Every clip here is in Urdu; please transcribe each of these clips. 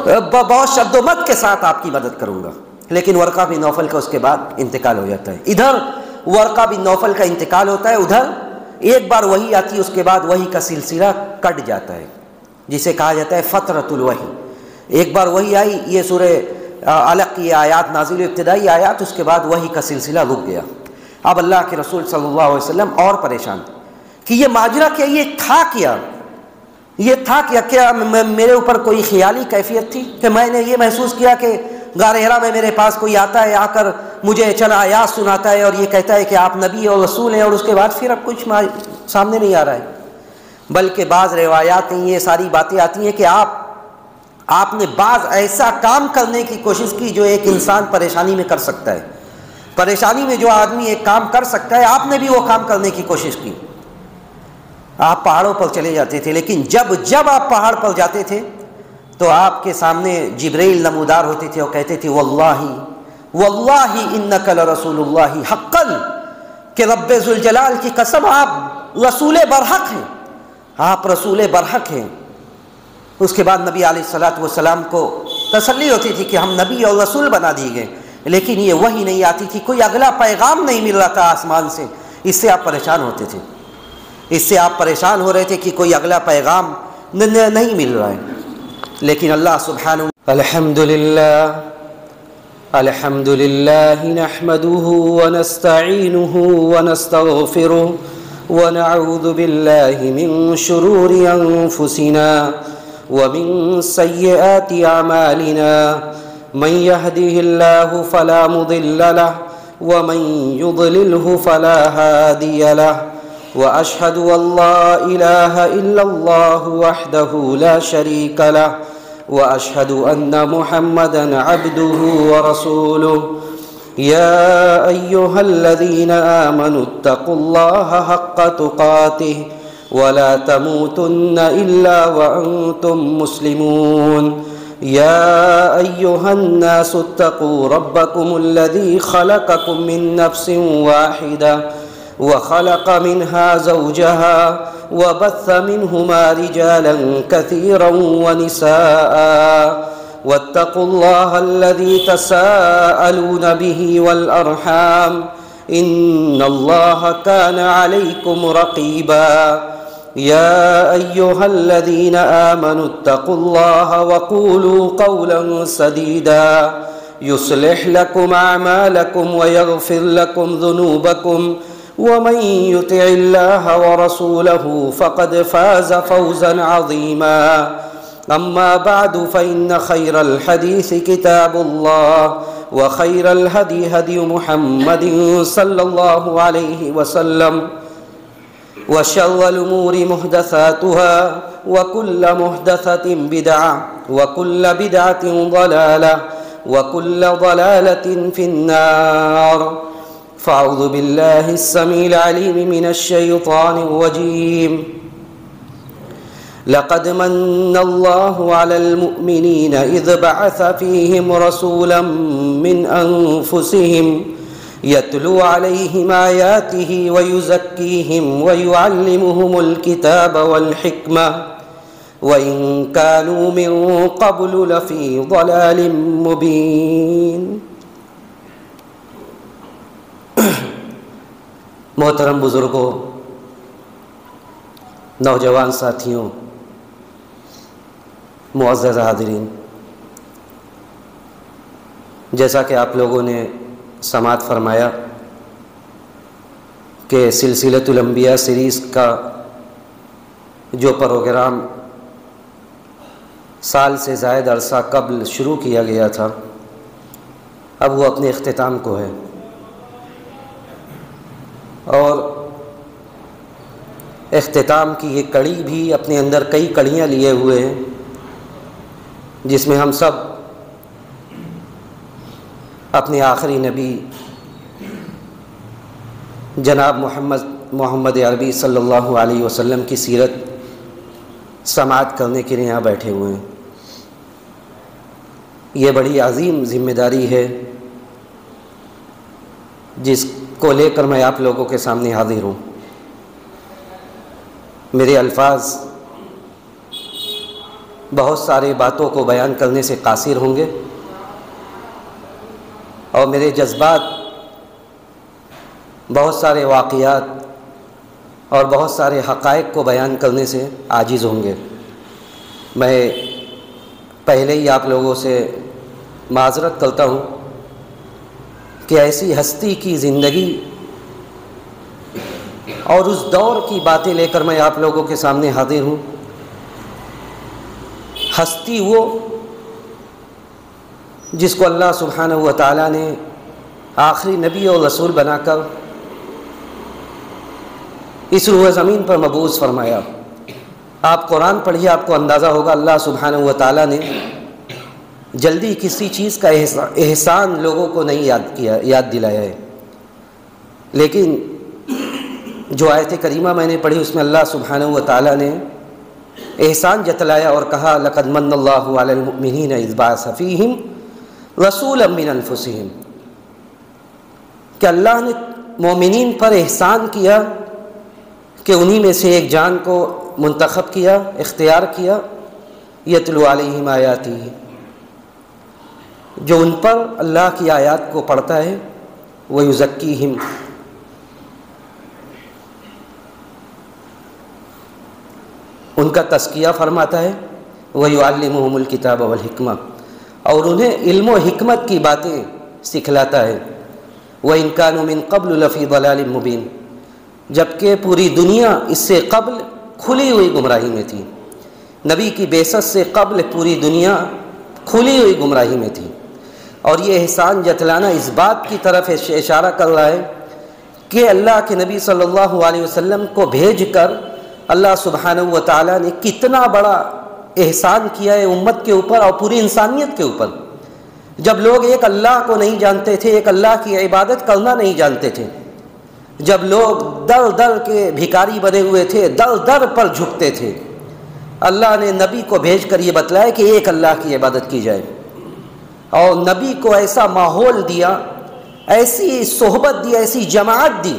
بہت شد و مت کے ساتھ آپ کی مدد کروں گا. لیکن ورقہ بن نوفل کا اس کے بعد انتقال ہو جاتا ہے. ادھر ورقہ بن نوفل کا انتقال ہوتا ہے, ادھر ایک بار وحی آتی ہے, اس کے بعد وحی کا سلسلہ کٹ جاتا ہے, جسے کہا جاتا ہے فترۃ الوحی. ایک بار وحی آئی, یہ سورہ علق کی آیات نازل, ابتدائی آیات, اس کے بعد وحی کا سلسلہ رک گیا. اب اللہ کے رسول صلی اللہ علیہ وسلم اور پریشان کہ یہ ماجرا کیا, یہ تھا کیا, یہ تھا کیا میرے اوپر کوئی خیالی کیفیت تھی کہ میں نے یہ محسوس کیا کہ غار حرا میں میرے پاس کوئی آتا ہے, آ کر مجھے چند آیات سناتا ہے اور یہ کہتا ہے کہ آپ نبی اور رسول ہیں, اور اس کے بعد پھر اب کچھ سامنے نہیں آ رہا ہے. بلکہ بعض روایات میں یہ ساری باتیں آتی ہیں کہ آپ نے بعض ایسا کام کرنے کی کوشش کی جو ایک انسان پریشانی میں کر سکتا ہے. پریشانی میں جو آدمی ایک کام کر سکتا ہے, آپ نے بھی وہ کام کرنے کی کوشش کی. آپ پہاڑوں پر چلے جاتے تھے, لیکن جب آپ پہاڑ پر جاتے تھے تو آپ کے سامنے جبرائیل نمودار ہوتے تھے اور کہتے تھے واللہ انک لرسول اللہ حقا, کہ رب ذوالجلال کی قسم آپ رسول برحق ہیں, آپ رسول برحق ہیں. اس کے بعد نبی علیہ الصلوۃ والسلام کو تسلی ہوتی تھی کہ ہم نبی اور رسول بنا دیے گئے, لیکن یہ وحی نہیں آتی تھی, کوئی اگلا پیغام نہیں مل رہا تھا آسمان سے. اس سے آپ پریشان ہوتے تھے, اس سے آپ پریشان ہو رہے تھے کہ کوئی اگلا پیغام نہیں مل رہا ہے. لیکن اللہ سبحانہ الحمدللہ نحمده ونستعینه ونستغفره ونعوذ باللہ من شرور انفسنا ومن سیئات اعمالنا من يهده الله فلا مضل له ومن يضلله فلا هادي له وأشهد أن لا إله إلا الله وحده لا شريك له وأشهد أن محمدًا عبده ورسوله يا أيها الذين آمنوا اتقوا الله حق تقاته ولا تموتن إلا وأنتم مسلمون يا أيها الناس اتقوا ربكم الذي خلقكم من نفس واحدة وخلق منها زوجها وبث منهما رجالا كثيرا ونساء واتقوا الله الذي تساءلون به والأرحام إن الله كان عليكم رقيبا يا أيها الذين آمنوا اتقوا الله وقولوا قولا سديدا يصلح لكم أعمالكم ويغفر لكم ذنوبكم ومن يطع الله ورسوله فقد فاز فوزا عظيما أما بعد فإن خير الحديث كتاب الله وخير الهدي هدي محمد صلى الله عليه وسلم وشر الأمور محدثاتها وكل محدثة بدعة وكل بدعة ضلالة وكل ضلالة في النار فأعوذ بالله السميع العليم من الشيطان الرجيم لقد من الله على المؤمنين إذ بعث فيهم رسولا من أنفسهم يتلو عليهم آياته ويزكيهم ويعلمهم الكتاب والحكمة وإن كانوا من قبل لفي ضلال مبين. محترم بزرگوں، نوجوان ساتھیوں، معزز حاضرین، جیسا کہ آپ لوگوں نے سماعت فرمایا کہ سلسلۃ الانبیاء سیریز کا جو پروگرام سال سے زائد عرصہ قبل شروع کیا گیا تھا، اب وہ اپنے اختتام کو ہے. اور اختتام کی یہ کڑی بھی اپنے اندر کئی کڑیاں لیے ہوئے ہیں، جس میں ہم سب اپنے آخری نبی جناب محمد عربی صلی اللہ علیہ وسلم کی سیرت سماعت کرنے کے لیے یہاں بیٹھے ہوئے ہیں. یہ بڑی عظیم ذمہ داری ہے جس کو لے کر میں آپ لوگوں کے سامنے حاضر ہوں. میرے الفاظ بہت سارے باتوں کو بیان کرنے سے قاصر ہوں گے، اور میرے جذبات بہت سارے واقعات اور بہت سارے حقائق کو بیان کرنے سے عاجز ہوں گے۔ میں پہلے ہی آپ لوگوں سے معذرت کرتا ہوں کہ ایسی ہستی کی زندگی اور اس دور کی باتیں لے کر میں آپ لوگوں کے سامنے حاضر ہوں۔ ہستی وہ جس کو اللہ سبحانہ و تعالیٰ نے آخری نبی اور رسول بنا کر اس روح زمین پر مبعوث فرمایا۔ آپ قرآن پڑھیے، آپ کو اندازہ ہوگا اللہ سبحانہ و تعالیٰ نے جلدی کسی چیز کا احسان لوگوں کو نہیں یاد دلایا ہے، لیکن جو آیت کریمہ میں نے پڑھی اس میں اللہ سبحانہ و تعالیٰ نے احسان جتلایا اور کہا لقد من اللہ علی المؤمنین اذ بعث فیہم رسولا من انفسہم، کہ اللہ نے مومنین پر احسان کیا کہ انہی میں سے ایک جان کو منتخب کیا، اختیار کیا، یتلو علیہم آیاتہ، جو ان پر اللہ کی آیات کو پڑھتا ہے، ویزکیہم، ان کا تزکیہ فرماتا ہے، ویعلمہم الکتاب والحکمہ، اور انہیں علم و حکمت کی باتیں سکھلاتا ہے، وَإِن كَانُوا مِن قَبْلُ لَفِي ضَلَالٍ مُبِينٍ، جبکہ پوری دنیا اس سے قبل کھلی ہوئی گمراہی میں تھی۔ نبی کی بعثت سے قبل پوری دنیا کھلی ہوئی گمراہی میں تھی، اور یہ احسان جتلانا اس بات کی طرف اشارہ کر رہا ہے کہ اللہ کے نبی صلی اللہ علیہ وسلم کو بھیج کر اللہ سبحانہ و تعالیٰ نے کتنا بڑا احسان کیا ہے امت کے اوپر اور پوری انسانیت کے اوپر۔ جب لوگ ایک اللہ کو نہیں جانتے تھے، ایک اللہ کی عبادت کرنا نہیں جانتے تھے، جب لوگ در در کے بھکاری بنے ہوئے تھے، در در پر جھکتے تھے، اللہ نے نبی کو بھیج کر یہ بتلایا کہ ایک اللہ کی عبادت کی جائے، اور نبی کو ایسا ماحول دیا، ایسی صحبت دی، ایسی جماعت دی،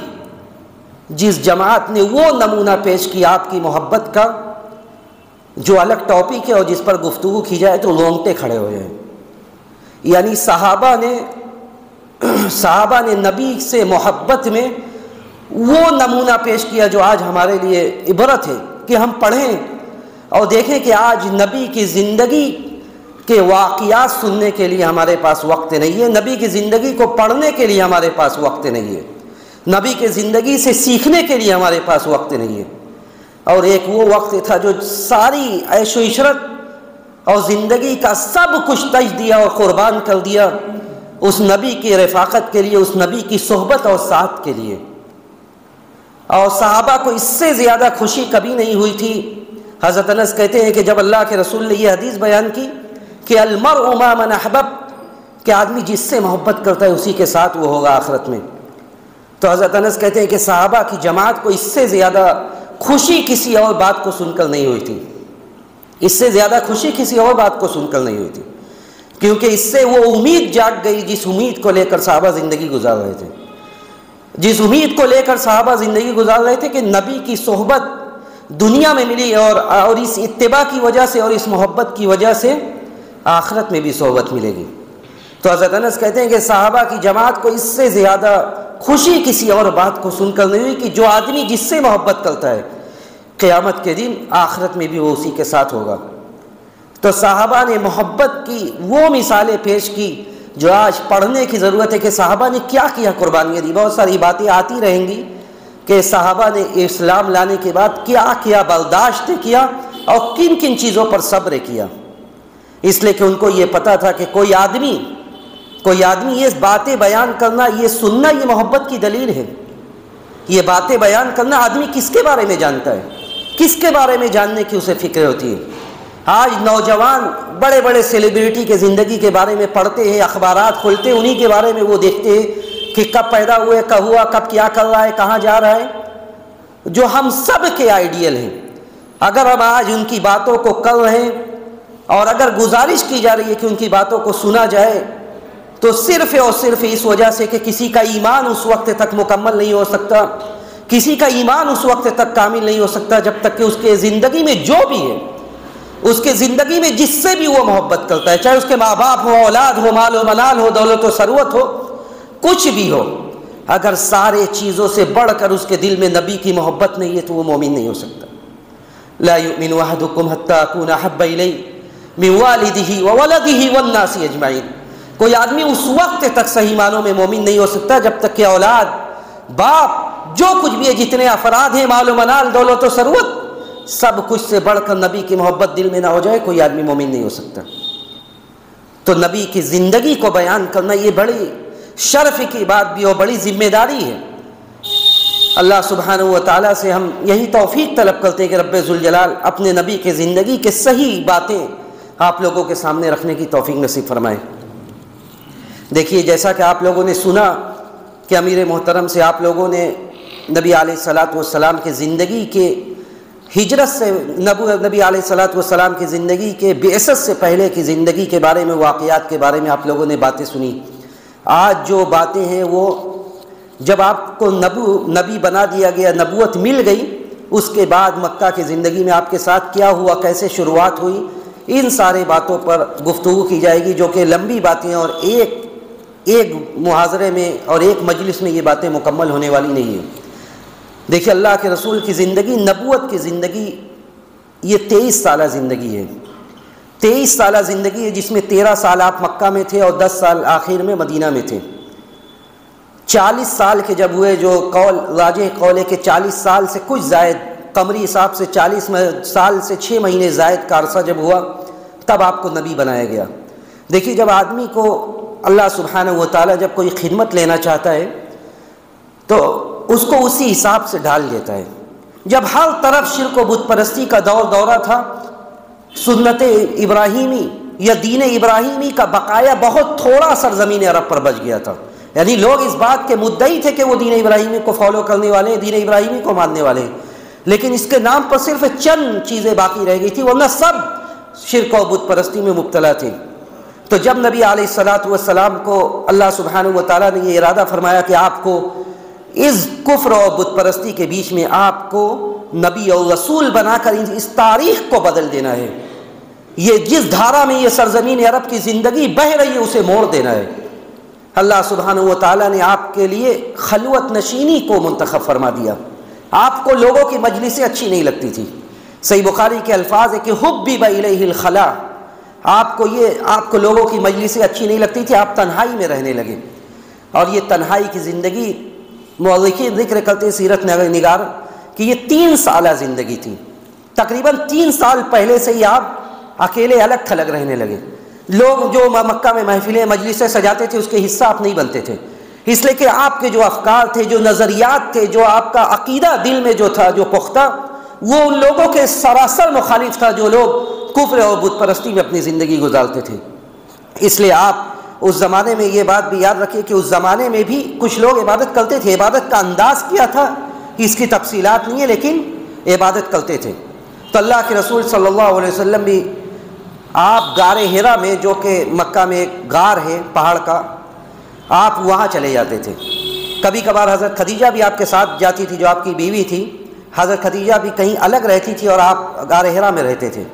جس جماعت نے وہ نمونہ پیش کیا آپ کی محبت کا جو الگ ٹاپک ہے اور جس پر گفتگو کی جائے تو رونگٹے کھڑے ہو جائیں۔ یعنی صحابہ نے نبی سے محبت میں وہ نمونہ پیش کیا جو آج ہمارے لیے عبرت ہے کہ ہم پڑھیں اور دیکھیں کہ آج نبی کی زندگی کے واقعات سننے کے لیے ہمارے پاس وقت نہیں ہے، نبی کی زندگی کو پڑھنے کے لیے ہمارے پاس وقت نہیں ہے، نبی کی زندگی سے سیکھنے کے لیے ہمارے پاس وقت نہیں ہے۔ اور ایک وہ وقت تھا جو ساری عیش و عشرت اور زندگی کا سب کچھ تج دیا اور قربان کر دیا اس نبی کی رفاقت کے لیے، اس نبی کی صحبت اور ساتھ کے لیے۔ اور صحابہ کو اس سے زیادہ خوشی کبھی نہیں ہوئی تھی۔ حضرت انس کہتے ہیں کہ جب اللہ کے رسول نے یہ حدیث بیان کی کہ المرء مع من احبب، کہ آدمی جس سے محبت کرتا ہے اسی کے ساتھ وہ ہوگا آخرت میں، تو حضرت انس کہتے ہیں کہ صحابہ کی جماعت کو اس سے زیادہ خوشی کسی اور بات کو سن کر نہیں ہوئی تھی، اس سے زیادہ خوشی کسی اور بات کو سن کر نہیں ہوئی تھی، کیونکہ اس سے وہ امید جاگ گئی جس امید کو لے کر صحابہ زندگی گزار رہے تھے، جس امید کو لے کر صحابہ زندگی گزار رہے تھے کہ نبی کی صحبت دنیا میں ملی اور اس اتباع کی وجہ سے اور اس محبت کی وجہ سے آخرت میں بھی صحبت ملے گی۔ تو حضرت انس کہتے ہیں کہ صحابہ کی جماعت کو اس سے زیادہ خوشی کسی اور بات کو سن کر نہیں ہوئی کہ جو آدمی جس سے محبت کرتا ہے قیامت کے دن آخرت میں بھی وہ اسی کے ساتھ ہوگا۔ تو صحابہ نے محبت کی وہ مثالیں پیش کی جو آج پڑھنے کی ضرورت ہے کہ صحابہ نے کیا کیا، قربانیاں دی۔ بہت ساری باتیں آتی رہیں گی کہ صحابہ نے اسلام لانے کے بعد کیا کیا برداشت کیا اور کن کن چیزوں پر صبر کیا، اس لیے کہ ان کو یہ پتہ تھا کہ کوئی آدمی یہ باتیں بیان کرنا، یہ سننا، یہ محبت کی دلیل ہے۔ یہ باتیں بیان کرنا آدمی کس کے بارے میں جانتا ہے، کس کے بارے میں جاننے کی اسے فکر ہوتی ہے۔ آج نوجوان بڑے بڑے سیلیبریٹی کے زندگی کے بارے میں پڑھتے ہیں، اخبارات کھولتے ہیں، انہی کے بارے میں وہ دیکھتے ہیں کہ کب پیدا ہوئے، کب ہوا، کب کیا کر رہا ہے، کہاں جا رہا ہے، جو ہم سب کے آئیڈیل ہیں۔ اگر ہم آج ان کی باتوں کو کر رہے ہیں اور اگر گزارش کی جا رہی ہے کہ ان کی باتوں کو سنا جائے تو صرف اور صرف اس وجہ سے کہ کسی کا ایمان اس وقت تک مکمل نہیں ہو سکتا، کسی کا ایمان اس وقت تک کامل نہیں ہو سکتا جب تک کہ اس کے زندگی میں جو بھی ہے اس کے زندگی میں جس سے بھی وہ محبت کرتا ہے، چاہے اس کے ماں باپ ہو، اولاد ہو، مال و منال ہو، دولت و ثروت ہو، کچھ بھی ہو، اگر سارے چیزوں سے بڑھ کر اس کے دل میں نبی کی محبت نہیں ہے تو وہ مومن نہیں ہو سکتا۔ لا یؤمن احدکم حتی اکون احب الیہ من والدہ وولدہ والناس اجمعین۔ کوئی آدمی اس وقت تک صحیح معنوں میں مومن نہیں ہو سکتا جب تک کہ اولاد، باپ، جو کچھ بھی ہے، جتنے افراد ہیں، مال و منال، دولت و ثروت، سب کچھ سے بڑھ کر نبی کی محبت دل میں نہ ہو جائے، کوئی آدمی مومن نہیں ہو سکتا۔ تو نبی کی زندگی کو بیان کرنا یہ بڑی شرف کی بات بھی اور بڑی ذمہ داری ہے۔ اللہ سبحانہ و تعالیٰ سے ہم یہی توفیق طلب کرتے ہیں کہ رب ذوالجلال اپنے نبی کے زندگی کے صحیح باتیں آپ لوگوں کے سامنے رکھنے کی توفیق نصیب فرمائے۔ دیکھیے، جیسا کہ آپ لوگوں نے سنا کہ امیر محترم سے آپ لوگوں نے نبی علیہ الصلاۃ والسلام کے زندگی کے ہجرت سے، نبی علیہ الصلاۃ والسلام کی زندگی کے بعثت سے پہلے کی زندگی کے بارے میں، واقعات کے بارے میں آپ لوگوں نے باتیں سنی۔ آج جو باتیں ہیں وہ جب آپ کو نبی بنا دیا گیا، نبوت مل گئی، اس کے بعد مکہ کی زندگی میں آپ کے ساتھ کیا ہوا، کیسے شروعات ہوئی، ان سارے باتوں پر گفتگو کی جائے گی، جو کہ لمبی باتیں ہیں اور ایک محاضرے میں اور ایک مجلس میں یہ باتیں مکمل ہونے والی نہیں ہیں۔ دیکھیے، اللہ کے رسول کی زندگی، نبوت کی زندگی، یہ 23 سالہ زندگی ہے۔ 23 سالہ زندگی ہے، جس میں 13 سال آپ مکہ میں تھے اور 10 سال آخر میں مدینہ میں تھے۔ 40 سال کے جب ہوئے، جو قول راجح قول ہے کہ 40 سال سے کچھ زائد، قمری حساب سے 40 سال سے 6 مہینے زائد کا عرصہ جب ہوا، تب آپ کو نبی بنایا گیا۔ دیکھیے، جب آدمی کو اللہ سبحانہ و تعالیٰ جب کوئی خدمت لینا چاہتا ہے تو اس کو اسی حساب سے ڈال دیتا ہے۔ جب ہر طرف شرک و بت پرستی کا دورہ تھا، سنت ابراہیمی یا دین ابراہیمی کا بقایا بہت تھوڑا سرزمین عرب پر بچ گیا تھا، یعنی لوگ اس بات کے مدعی تھے کہ وہ دین ابراہیمی کو فالو کرنے والے ہیں، دین ابراہیمی کو ماننے والے ہیں، لیکن اس کے نام پر صرف چند چیزیں باقی رہ گئی تھی، ورنہ سب شرک و بت پرستی میں مبتلا تھے۔ تو جب نبی علیہ الصلاۃ والسلام کو اللہ سبحانہ و تعالیٰ نے یہ ارادہ فرمایا کہ آپ کو اس کفر اور بت پرستی کے بیچ میں آپ کو نبی اور رسول بنا کر اس تاریخ کو بدل دینا ہے، یہ جس دھارا میں یہ سرزمین عرب کی زندگی بہ رہی ہے اسے موڑ دینا ہے، اللہ سبحانہ و تعالیٰ نے آپ کے لیے خلوت نشینی کو منتخب فرما دیا۔ آپ کو لوگوں کی مجلسیں اچھی نہیں لگتی تھی، صحیح بخاری کے الفاظ ہے کہ حبب الیہ الخلا، آپ کو لوگوں کی مجلسیں اچھی نہیں لگتی تھی، آپ تنہائی میں رہنے لگے۔ اور یہ تنہائی کی زندگی، مورخین ذکر کرتے سیرت نگار کہ یہ 3 سالہ زندگی تھی، تقریباً 3 سال پہلے سے ہی آپ اکیلے الگ تھلگ رہنے لگے۔ لوگ جو مکہ میں محفلیں مجلسیں سجاتے تھے اس کے حصہ آپ نہیں بنتے تھے، اس لیے کہ آپ کے جو افکار تھے، جو نظریات تھے، جو آپ کا عقیدہ دل میں جو تھا، جو پختہ، وہ ان لوگوں کے سراسر مخالف تھا جو لوگ کفر اور بت پرستی میں اپنی زندگی گزارتے تھے۔ اس لیے آپ اس زمانے میں یہ بات بھی یاد رکھیے کہ اس زمانے میں بھی کچھ لوگ عبادت کرتے تھے، عبادت کا انداز کیا تھا اس کی تفصیلات نہیں ہے، لیکن عبادت کرتے تھے۔ تو اللہ کے رسول صلی اللہ علیہ وسلم بھی آپ غار حرا میں، جو کہ مکہ میں ایک غار ہے پہاڑ کا، آپ وہاں چلے جاتے تھے۔ کبھی کبھار حضرت خدیجہ بھی آپ کے ساتھ جاتی تھی، جو آپ کی بیوی تھی، حضرت خدیجہ بھی کہیں الگ رہتی تھی اور آپ غار حرا میں رہتے تھے۔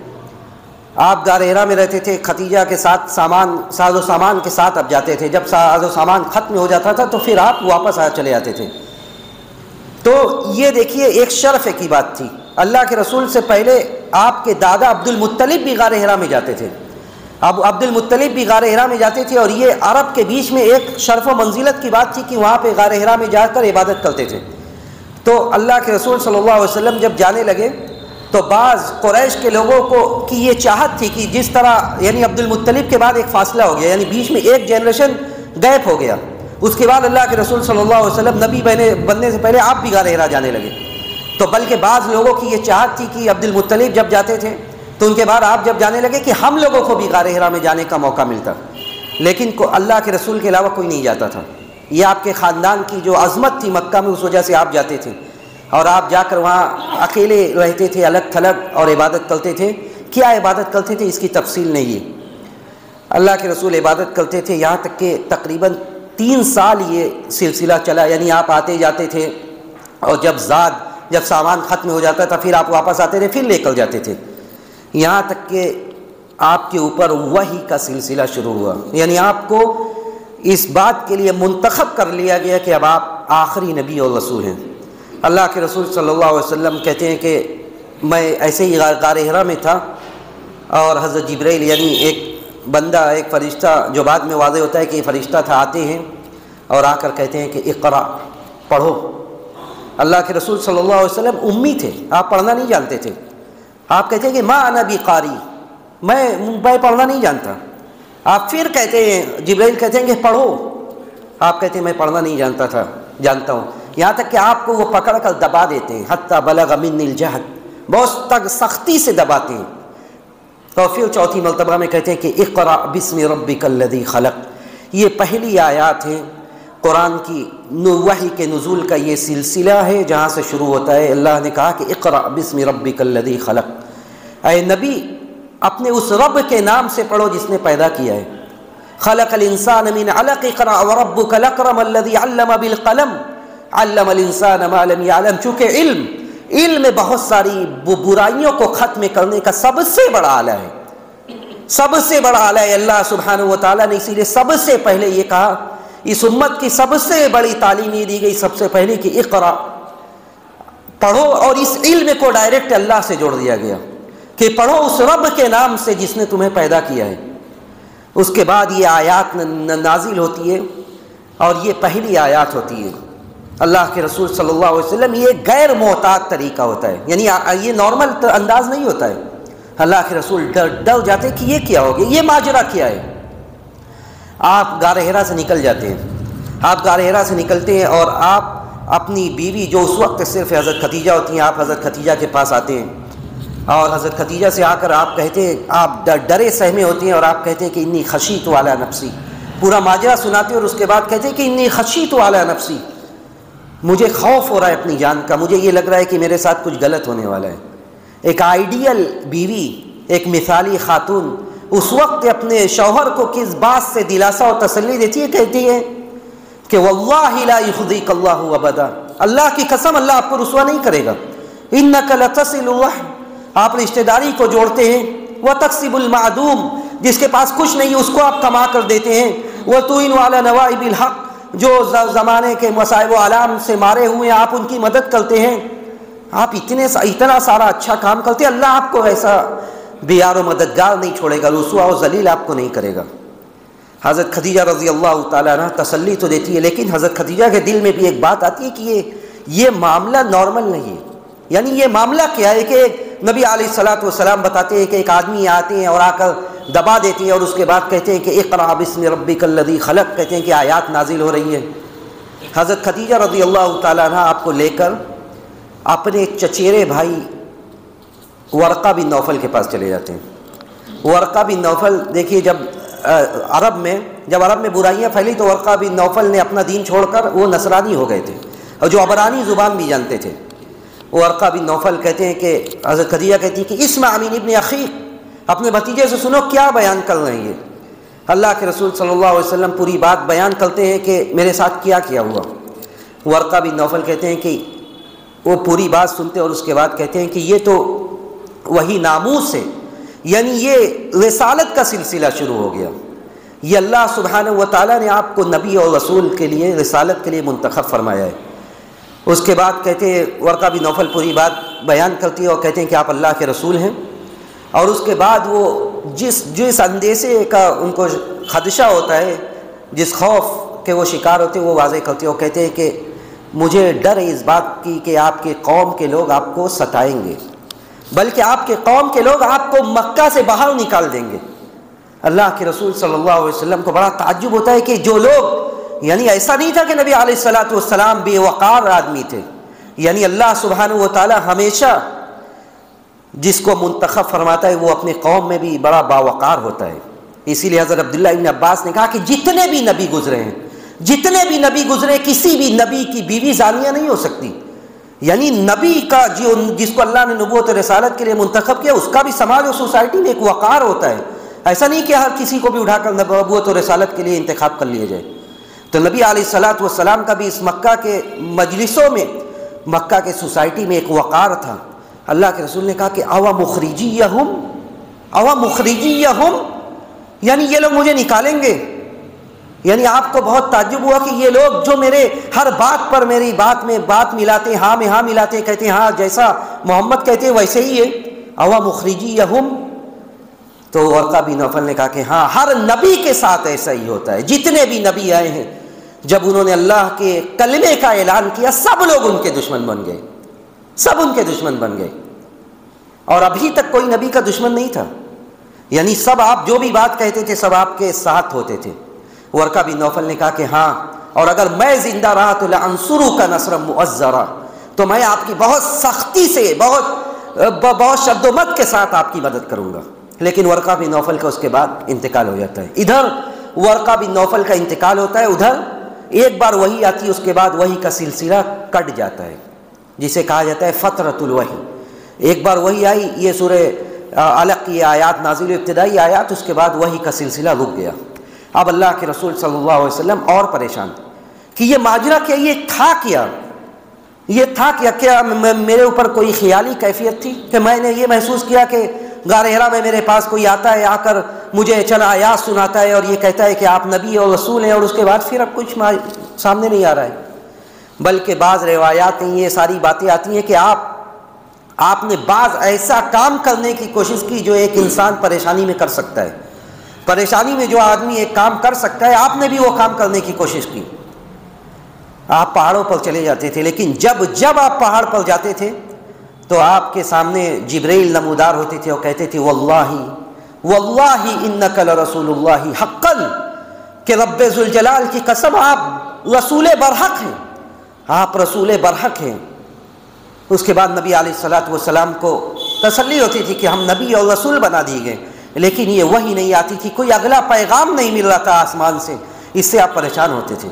آپ غار حرا میں رہتے تھے، خدیجہ کے ساتھ ساز و سامان کے ساتھ آپ جاتے تھے، جب ساز و سامان ختم ہو جاتا تھا تو پھر آپ واپس چلے جاتے تھے۔ تو یہ دیکھیے ایک شرف کی بات تھی، اللہ کے رسول سے پہلے آپ کے دادا عبد المطلب بھی غار حرا میں جاتے تھے، اب عبد المطلب بھی غار حرا میں جاتے تھے، اور یہ عرب کے بیچ میں ایک شرف و منزلت کی بات تھی کہ وہاں پہ غار حرا میں جا کر عبادت کرتے تھے۔ تو اللہ کے رسول صلی اللہ علیہ وسلم جب جانے لگے تو بعض قریش کے لوگوں کو کی یہ چاہت تھی کہ جس طرح، یعنی عبد المطلب کے بعد ایک فاصلہ ہو گیا، یعنی بیچ میں ایک جنریشن گیپ ہو گیا، اس کے بعد اللہ کے رسول صلی اللہ علیہ وسلم نبی بننے سے پہلے آپ بھی غار حرا جانے لگے۔ تو بلکہ بعض لوگوں کی یہ چاہت تھی کہ عبد المطلب جب جاتے تھے تو ان کے بعد آپ جب جانے لگے کہ ہم لوگوں کو بھی غار حرا میں جانے کا موقع ملتا، لیکن اللہ کے رسول کے علاوہ کوئی نہیں جاتا تھا۔ یہ آپ کے خاندان کی جو عظمت تھی مکہ میں، اس وجہ سے آپ جاتے تھے، اور آپ جا کر وہاں اکیلے رہتے تھے، الگ تھلگ، اور عبادت کرتے تھے۔ کیا عبادت کرتے تھے اس کی تفصیل نہیں ہے۔ اللہ کے رسول عبادت کرتے تھے یہاں تک کہ تقریباً 3 سال یہ سلسلہ چلا، یعنی آپ آتے جاتے تھے، اور جب سامان ختم ہو جاتا تھا پھر آپ واپس آتے تھے، پھر لے کر جاتے تھے۔ یہاں تک کہ آپ کے اوپر وحی کا سلسلہ شروع ہوا، یعنی آپ کو اس بات کے لیے منتخب کر لیا گیا کہ اب آپ آخری نبی اور رسول ہیں۔ اللہ کے رسول صلی اللہ علیہ وسلم کہتے ہیں کہ میں ایسے ہی غار حرا میں تھا، اور حضرت جبرائیل یعنی ایک بندہ، ایک فرشتہ جو بعد میں واضح ہوتا ہے کہ یہ فرشتہ تھا، آتے ہیں اور آ کر کہتے ہیں کہ اقرا، پڑھو۔ اللہ کے رسول صلی اللہ علیہ وسلم امی تھے، آپ پڑھنا نہیں جانتے تھے۔ آپ کہتے ہیں کہ ما انا بقاری، میں پڑھنا نہیں جانتا۔ آپ پھر کہتے ہیں، جبرائیل کہتے ہیں کہ پڑھو، آپ کہتے ہیں میں پڑھنا نہیں جانتا ہوں، یہاں تک کہ آپ کو وہ پکڑ کر دبا دیتے ہیں، حتی بلغ منی الجہد، بہت تک سختی سے دباتے ہیں۔ تو پھر چوتھی مرتبہ میں کہتے ہیں کہ اقرأ بسم ربک الذی خلق۔ یہ پہلی آیات ہیں قرآن کی، وحی کے نزول کا یہ سلسلہ ہے جہاں سے شروع ہوتا ہے۔ اللہ نے کہا کہ اقرأ بسم ربک الذی خلق، اے نبی اپنے اس رب کے نام سے پڑھو جس نے پیدا کیا ہے۔ خلق الانسان من علق، اقرأ وربک الاکرم الذی علم بالقلم علم الانسان ما لم يعلم۔ چونکہ علم میں بہت ساری برائیوں کو ختم کرنے کا سب سے بڑا آلہ ہے، سب سے بڑا آلہ ہے اللہ سبحانہ و تعالیٰ نے، اسی لیے سب سے پہلے یہ کہا، اس امت کی سب سے بڑی تعلیم یہ دی گئی سب سے پہلے کہ اقرا، پڑھو، اور اس علم کو ڈائریکٹ اللہ سے جوڑ دیا گیا کہ پڑھو اس رب کے نام سے جس نے تمہیں پیدا کیا ہے۔ اس کے بعد یہ آیات نازل ہوتی ہے، اور یہ پہلی آیات ہوتی ہے۔ اللہ کے رسول صلی اللہ علیہ وسلم یہ غیر محتاط طریقہ ہوتا ہے، یعنی یہ نارمل انداز نہیں ہوتا ہے۔ اللہ کے رسول ڈر جاتے کہ یہ کیا ہو گیا، یہ ماجرا کیا ہے۔ آپ غار حرا سے نکل جاتے ہیں، آپ غار حرا سے نکلتے ہیں، اور آپ اپنی بیوی جو اس وقت صرف حضرت خدیجہ ہوتی ہیں، آپ حضرت خدیجہ کے پاس آتے ہیں، اور حضرت خدیجہ سے آ کر آپ کہتے ہیں، آپ ڈرے سہمے ہوتے ہیں، اور آپ کہتے ہیں کہ انی خشیت علی نفسی، پورا ماجرا سناتے ہیں، اور اس کے بعد کہتے ہیں کہ انی خشیت علی نفسی، مجھے خوف ہو رہا ہے اپنی جان کا، مجھے یہ لگ رہا ہے کہ میرے ساتھ کچھ غلط ہونے والا ہے۔ ایک آئیڈیل بیوی، ایک مثالی خاتون اس وقت اپنے شوہر کو کس بات سے دلاسا اور تسلی دیتی ہے، کہتی ہے کہ واللہ لا یخزیک اللہ ابدا، اللہ کی قسم اللہ آپ کو رسوا نہیں کرے گا۔ انک لتصل الرحم، آپ رشتہ داری کو جوڑتے ہیں، وتکسب المعدوم، جس کے پاس کچھ نہیں اس کو آپ کما کر دیتے ہیں، وتعین علی نوائب الحق، جو زمانے کے مصائب و آلام سے مارے ہوئے ہیں آپ ان کی مدد کرتے ہیں، آپ اتنا سارا اچھا کام کرتے ہیں، اللہ آپ کو ایسا بیار و مددگار نہیں چھوڑے گا، رسوا و ذلیل آپ کو نہیں کرے گا۔ حضرت خدیجہ رضی اللہ تعالیٰ عنہ تسلی تو دیتی ہے، لیکن حضرت خدیجہ کے دل میں بھی ایک بات آتی ہے کہ یہ معاملہ نارمل نہیں ہے، یعنی یہ معاملہ کیا ہے کہ نبی علیہ الصلوۃ والسلام بتاتے ہیں کہ ایک آدمی آتے ہیں اور آ کر دبا دیتے ہیں، اور اس کے بعد کہتے ہیں کہ اقرأ بسم ربک الذی خلق، کہتے ہیں کہ آیات نازل ہو رہی ہے۔ حضرت خدیجہ رضی اللہ تعالیٰ عنہ آپ کو لے کر اپنے چچیرے بھائی ورقہ بن نوفل کے پاس چلے جاتے ہیں۔ ورقہ بن نوفل، دیکھیے جب عرب میں برائیاں پھیلی تو ورقہ بن نوفل نے اپنا دین چھوڑ کر وہ نصرانی ہو گئے تھے، اور جو عبرانی زبان بھی جانتے تھے۔ ورقہ بن نوفل کہتے ہیں کہ حضرت خدیجہ کہتی ہے کہ اسمع من ابن اخیک، اپنے بھتیجے سے سنو کیا بیان کر رہے ہیں یہ۔ اللہ کے رسول صلی اللہ علیہ وسلم پوری بات بیان کرتے ہیں کہ میرے ساتھ کیا کیا ہوا۔ ورقہ بن نوفل کہتے ہیں کہ وہ پوری بات سنتے اور اس کے بعد کہتے ہیں کہ یہ تو وہی ناموس ہے، یعنی یہ رسالت کا سلسلہ شروع ہو گیا، یہ اللہ سبحانہ و تعالیٰ نے آپ کو نبی اور رسول کے لیے، رسالت کے لیے منتخب فرمایا ہے۔ اس کے بعد کہتے ہیں، ورقہ بن نوفل پوری بات بیان کرتی ہے اور کہتے ہیں کہ آپ اللہ کے رسول ہیں، اور اس کے بعد وہ جس اندیشے کا ان کو خدشہ ہوتا ہے، جس خوف کے وہ شکار ہوتے ہیں، وہ واضح کرتے ہیں اور کہتے ہیں کہ مجھے ڈر ہے اس بات کی کہ آپ کے قوم کے لوگ آپ کو ستائیں گے، بلکہ آپ کے قوم کے لوگ آپ کو مکہ سے باہر نکال دیں گے۔ اللہ کے رسول صلی اللہ علیہ وسلم کو بڑا تعجب ہوتا ہے کہ جو لوگ، یعنی ایسا نہیں تھا کہ نبی علیہ الصلوۃ والسلام بے وقار آدمی تھے، یعنی اللہ سبحانہ و تعالی ہمیشہ جس کو منتخب فرماتا ہے وہ اپنے قوم میں بھی بڑا باوقار ہوتا ہے۔ اسی لیے حضرت عبداللہ ابن عباس نے کہا کہ جتنے بھی نبی گزرے ہیں، کسی بھی نبی کی بیوی زانیہ نہیں ہو سکتی، یعنی نبی کا جس کو اللہ نے نبوت و رسالت کے لیے منتخب کیا، اس کا بھی سماج اور سوسائٹی میں ایک وقار ہوتا ہے، ایسا نہیں کہ ہر کسی کو بھی اٹھا کر نبوت و رسالت کے لیے انتخاب کر لیا جائے۔ تو نبی علیہ الصلوۃ والسلام کا بھی اس مکہ کے مجلسوں میں، مکہ کے سوسائٹی میں ایک وقار تھا۔ اللہ کے رسول نے کہا کہ اَوَ مُخْرِجِيَّهُمْ، او مخرجیہم، یعنی یہ لوگ مجھے نکالیں گے. یعنی آپ کو بہت تعجب ہوا کہ یہ لوگ جو میرے ہر بات پر میری بات میں بات ملاتے ہیں، ہاں میں ہاں ملاتے ہیں، کہتے ہیں ہاں جیسا محمد کہتے ہیں ویسے ہی ہے. او مخرجیہم. تو ورقہ بن نوفل نے کہا کہ ہاں ہر نبی کے ساتھ ایسا ہی ہوتا ہے. جتنے بھی نبی آئے ہیں جب انہوں نے اللہ کے کلمے کا اعلان کیا سب لوگ ان کے دشمن بن گئے، سب ان کے دشمن بن گئے. اور ابھی تک کوئی نبی کا دشمن نہیں تھا، یعنی سب آپ جو بھی بات کہتے تھے سب آپ کے ساتھ ہوتے تھے. ورقہ بن نوفل نے کہا کہ ہاں، اور اگر میں زندہ رہا تو لانصرک نصرا مؤزرا، تو میں آپ کی بہت سختی سے بہت شد و مت کے ساتھ آپ کی مدد کروں گا. لیکن ورقہ بن نوفل کا اس کے بعد انتقال ہو جاتا ہے. ادھر ورقہ بن نوفل کا انتقال ہوتا ہے، ادھر ایک بار وحی آتی ہے، اس کے بعد وحی کا سلسلہ کٹ جاتا ہے، جسے کہا جاتا ہے فترۃ الوحی. ایک بار وحی آئی، یہ سورہ علق کی آیات نازل، ابتدائی آیات، اس کے بعد وحی کا سلسلہ رک گیا. اب اللہ کے رسول صلی اللہ علیہ وسلم اور پریشان کہ یہ ماجرا کیا، یہ تھا کیا، یہ تھا کیا میرے اوپر کوئی خیالی کیفیت تھی کہ میں نے یہ محسوس کیا کہ غار حرا میں میرے پاس کوئی آتا ہے، آ کر مجھے چند آیات سناتا ہے اور یہ کہتا ہے کہ آپ نبی اور رسول ہیں، اور اس کے بعد پھر اب کچھ سامنے نہیں آ رہا ہے. بلکہ بعض روایات میں یہ ساری باتیں آتی ہیں کہ آپ نے بعض ایسا کام کرنے کی کوشش کی جو ایک انسان پریشانی میں کر سکتا ہے. پریشانی میں جو آدمی ایک کام کر سکتا ہے، آپ نے بھی وہ کام کرنے کی کوشش کی. آپ پہاڑوں پر چلے جاتے تھے، لیکن جب آپ پہاڑ پر جاتے تھے تو آپ کے سامنے جبرائیل نمودار ہوتے تھے اور کہتے تھے واللہ انک لرسول اللہ حقا، کہ رب ذوالجلال کی قسم آپ رسول برحق ہیں، آپ رسول برحق ہیں. اس کے بعد نبی علیہ الصلوۃ والسلام کو تسلی ہوتی تھی کہ ہم نبی اور رسول بنا دیے گئے، لیکن یہ وحی نہیں آتی تھی، کوئی اگلا پیغام نہیں مل رہا تھا آسمان سے. اس سے آپ پریشان ہوتے تھے،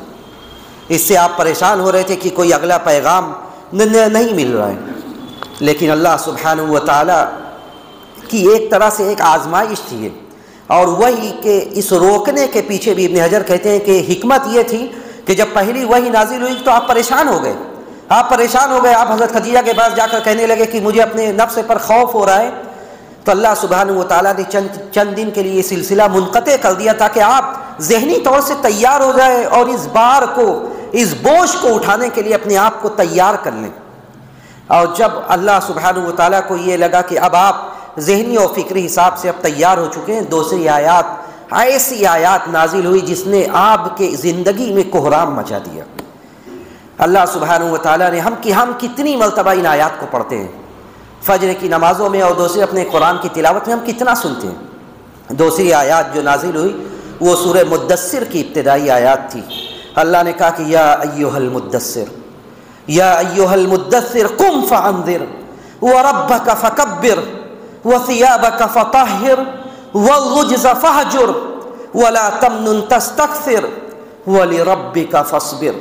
اس سے آپ پریشان ہو رہے تھے کہ کوئی اگلا پیغام نہیں مل رہا ہے. لیکن اللہ سبحانہ و تعالیٰ کی ایک طرح سے ایک آزمائش تھی یہ، اور وحی کے اس روکنے کے پیچھے بھی ابن حجر کہتے ہیں کہ حکمت یہ تھی کہ جب پہلی وحی نازل ہوئی تو آپ پریشان ہو گئے، آپ حضرت خدیجہ کے پاس جا کر کہنے لگے کہ مجھے اپنے نفس پر خوف ہو رہا ہے. تو اللہ سبحانہ و تعالیٰ نے چند دن کے لیے یہ سلسلہ منقطع کر دیا تاکہ آپ ذہنی طور سے تیار ہو جائے اور اس بوجھ کو اٹھانے کے لیے اپنے آپ کو تیار کر لیں. اور جب اللہ سبحانہ و تعالیٰ کو یہ لگا کہ اب آپ ذہنی اور فکری حساب سے اب تیار ہو چکے ہیں، دوسری آیات ایسی آیات نازل ہوئی جس نے آپ کے زندگی میں کوہرام مچا دیا. اللہ سبحانہ و تعالیٰ نے ہم کتنی مرتبہ ان آیات کو پڑھتے ہیں، فجر کی نمازوں میں اور دوسرے اپنے قرآن کی تلاوت میں ہم کتنا سنتے ہیں. دوسری آیات جو نازل ہوئی وہ سورہ مدثر کی ابتدائی آیات تھی. اللہ نے کہا کہ یا ایھا المدثر، یا ایھا المدثر قم فانذر وربک فکبر وثیابک فطہر والرجز فہجر ولا تمنن تستکثر ولربک فاصبر.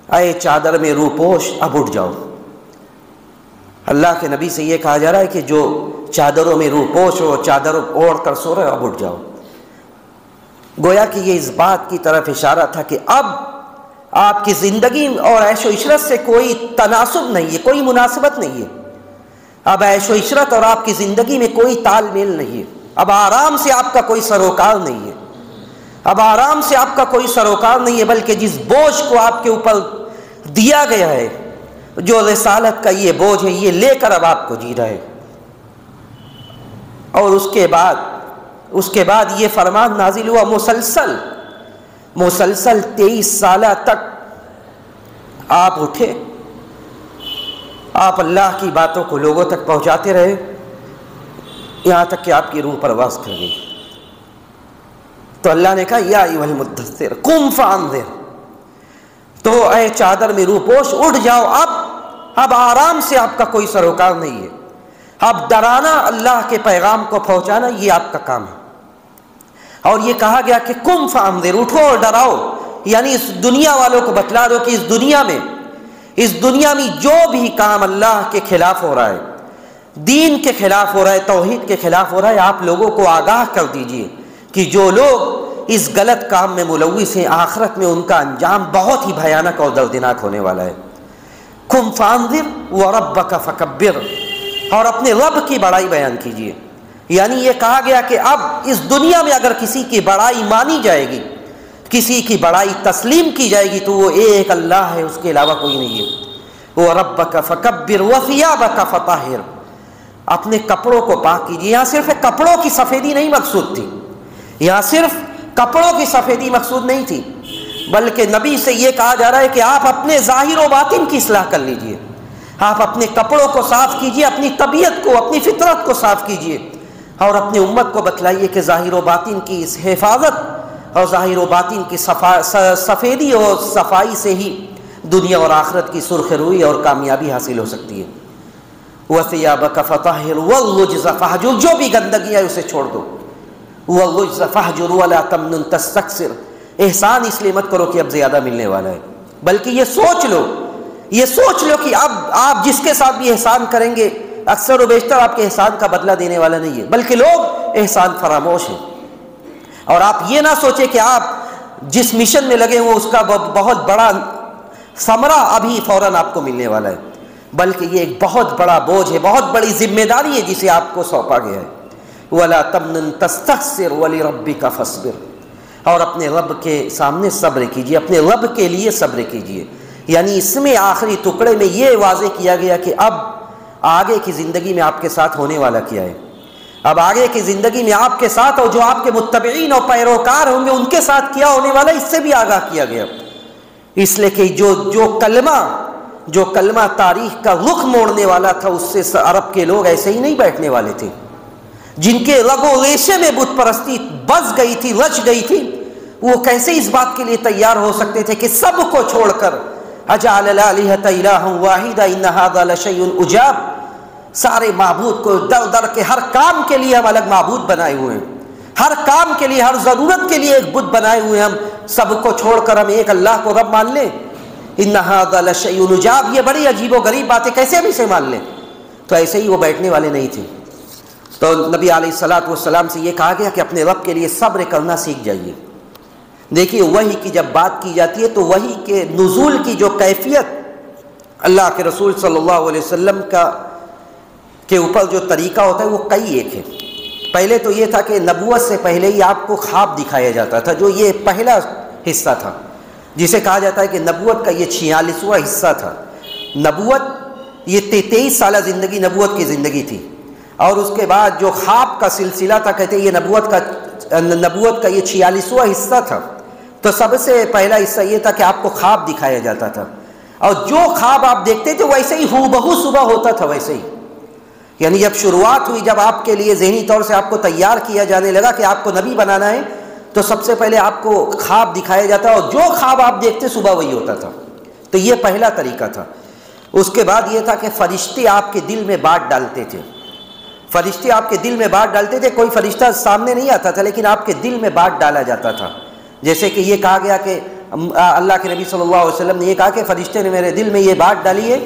اے چادر میں روپوش اب اٹھ جاؤ. اللہ کے نبی سے یہ کہا جا رہا ہے کہ جو چادروں میں روپوش ہو، چادر اوڑھ کر سو رہے، اب اٹھ جاؤ. گویا کہ یہ اس بات کی طرف اشارہ تھا کہ اب آپ کی زندگی اور عیش و عشرت سے کوئی تناسب نہیں ہے، کوئی مناسبت نہیں ہے. اب عیش و عشرت اور آپ کی زندگی میں کوئی تال میل نہیں ہے. اب آرام سے آپ کا کوئی سروکار نہیں ہے، اب آرام سے آپ کا کوئی سروکار نہیں ہے، بلکہ جس بوجھ کو آپ کے اوپر دیا گیا ہے، جو رسالت کا یہ بوجھ ہے، یہ لے کر اب آپ کو جی رہا ہے. اور اس کے بعد یہ فرمان نازل ہوا مسلسل 23 سالہ تک آپ اٹھے، آپ اللہ کی باتوں کو لوگوں تک پہنچاتے رہے، یہاں تک کہ آپ کی روح پرواز کر گئی. تو اللہ نے کہا یا ایھا المدثر قم فانذر، تو اے چادر میں روپوش اٹھ جاؤ. اب آرام سے آپ کا کوئی سروکار نہیں ہے. اب ڈرانا، اللہ کے پیغام کو پہنچانا، یہ آپ کا کام ہے. اور یہ کہا گیا کہ قم فانذر، اٹھو اور ڈراؤ، یعنی اس دنیا والوں کو بتلا دو کہ اس دنیا میں جو بھی کام اللہ کے خلاف ہو رہا ہے، دین کے خلاف ہو رہا ہے، توحید کے خلاف ہو رہا ہے، آپ لوگوں کو آگاہ کر دیجئے کہ جو لوگ اس غلط کام میں ملوث ہیں، آخرت میں ان کا انجام بہت ہی بھیانک اور دردناک ہونے والا ہے. قم فانذر وربک فکبر، اور اپنے رب کی بڑائی بیان کیجئے یعنی یہ کہا گیا کہ اب اس دنیا میں اگر کسی کی بڑائی مانی جائے گی، کسی کی بڑائی تسلیم کی جائے گی، تو وہ ایک اللہ ہے، اس کے علاوہ کوئی نہیں ہے۔ وَرَبَّكَ فَكَبِّرْ وَثِيَابَكَ فَطَهِّرْ، اپنے کپڑوں کو پاک کیجیے۔ یہاں صرف کپڑوں کی سفیدی نہیں مقصود تھی، یہاں صرف کپڑوں کی سفیدی مقصود نہیں تھی، بلکہ نبی سے یہ کہا جا رہا ہے کہ آپ اپنے ظاہر و باطن کی اصلاح کر لیجئے، آپ اپنے کپڑوں کو صاف کیجئے، اپنی طبیعت کو، اپنی فطرت کو صاف کیجئے، اور اپنی امت کو بتلائیے کہ ظاہر و باطن کی اس حفاظت اور ظاہر و باطن کی سفیدی اور صفائی سے ہی دنیا اور آخرت کی سرخ روئی اور کامیابی حاصل ہو سکتی ہے۔ وَثِيَابَكَ فَطَهِّرْ وَالرُّجْزَ فَاهْجُرْ، جو بھی گندگی ہے اسے چھوڑ دو۔ وَالرُّجْزَ فَاهْجُرْ وَلَا تَمْنُنْ تَسْتَكْثِرْ، احسان اس لیے مت کرو کہ اب زیادہ ملنے والا ہے، بلکہ یہ سوچ لو کہ اب آپ جس کے ساتھ بھی احسان کریں گے اکثر و بیشتر آپ کے احسان کا بدلہ دینے والا نہیں ہے، بلکہ لوگ احسان فراموش ہیں۔ اور آپ یہ نہ سوچیں کہ آپ جس مشن میں لگے ہوں اس کا بہت بڑا ثمرہ ابھی فوراً آپ کو ملنے والا ہے، بلکہ یہ ایک بہت بڑا بوجھ ہے، بہت بڑی ذمہ داری ہے جسے آپ کو سونپا گیا ہے۔ وَلَا تَمْنُنْ تَسْتَكْثِرْ وَلِرَبِّكَ فَاصْبِرْ، اور اپنے رب کے سامنے صبر کیجیے، اپنے رب کے لیے صبر کیجیے۔ یعنی اس میں آخری ٹکڑے میں یہ واضح کیا گیا کہ اب آگے کی زندگی میں آپ کے ساتھ ہونے والا کیا ہے، اب آگے کی زندگی میں آپ کے ساتھ اور جو آپ کے متبعین اور پیروکار ہوں گے ان کے ساتھ کیا ہونے والا، اس سے بھی آگاہ کیا گیا۔ اس لیے کہ جو کلمہ تاریخ کا رخ موڑنے والا تھا، اس سے عرب کے لوگ ایسے ہی نہیں بیٹھنے والے تھے۔ جن کے رگ و ریشے میں بت پرستی بس گئی تھی، رچ گئی تھی، وہ کیسے اس بات کے لیے تیار ہو سکتے تھے کہ سب کو چھوڑ کر اجعل الالہۃ الہا واحدا ان ھذا لشیء عجاب، سارے معبود کو در کے ہر کام کے لیے ہم الگ معبود بنائے ہوئے ہیں، ہر کام کے لیے، ہر ضرورت کے لیے ایک بت بنائے ہوئے ہیں، ہم سب کو چھوڑ کر ہم ایک اللہ کو رب مان لیں، ان ھذا لشیء عجاب، یہ بڑی عجیب و غریب بات ہے، کیسے ہم اسے مان لیں؟ تو ایسے ہی وہ بیٹھنے والے نہیں تھے۔ تو نبی علیہ الصلوۃ والسلام سے یہ کہا گیا کہ اپنے رب کے لیے صبر کرنا سیکھ جائیے۔ دیکھیے وحی کی جب بات کی جاتی ہے تو وحی کے نزول کی جو کیفیت اللہ کے رسول صلی اللہ علیہ وسلم کے اوپر جو طریقہ ہوتا ہے وہ کئی ایک ہے۔ پہلے تو یہ تھا کہ نبوت سے پہلے ہی آپ کو خواب دکھایا جاتا تھا، جو یہ پہلا حصہ تھا جسے کہا جاتا ہے کہ نبوت کا یہ 46واں حصہ تھا۔ نبوت یہ 23 سالہ زندگی نبوت کی زندگی تھی، اور اس کے بعد جو خواب کا سلسلہ تھا، کہتے ہیں یہ نبوت کا یہ 46واں حصہ تھا۔ تو سب سے پہلا حصہ یہ تھا کہ آپ کو خواب دکھایا جاتا تھا، اور جو خواب آپ دیکھتے تھے ویسے ہی ہو بہو صبح ہوتا تھا ویسے ہی۔ یعنی جب شروعات ہوئی، جب آپ کے لیے ذہنی طور سے آپ کو تیار کیا جانے لگا کہ آپ کو نبی بنانا ہے، تو سب سے پہلے آپ کو خواب دکھایا جاتا، اور جو خواب آپ دیکھتے صبح وہی ہوتا تھا۔ تو یہ پہلا طریقہ تھا۔ اس کے بعد یہ تھا کہ فرشتے آپ کے دل میں بات ڈالتے تھے، فرشتے آپ کے دل میں بات ڈالتے تھے، کوئی فرشتہ سامنے نہیں آتا تھا لیکن آپ کے دل میں بات ڈالا جاتا تھا۔ جیسے کہ یہ کہا گیا کہ اللہ کے نبی صلی اللہ علیہ وسلم نے یہ کہا کہ فرشتے نے میرے دل میں یہ بات ڈالی ہے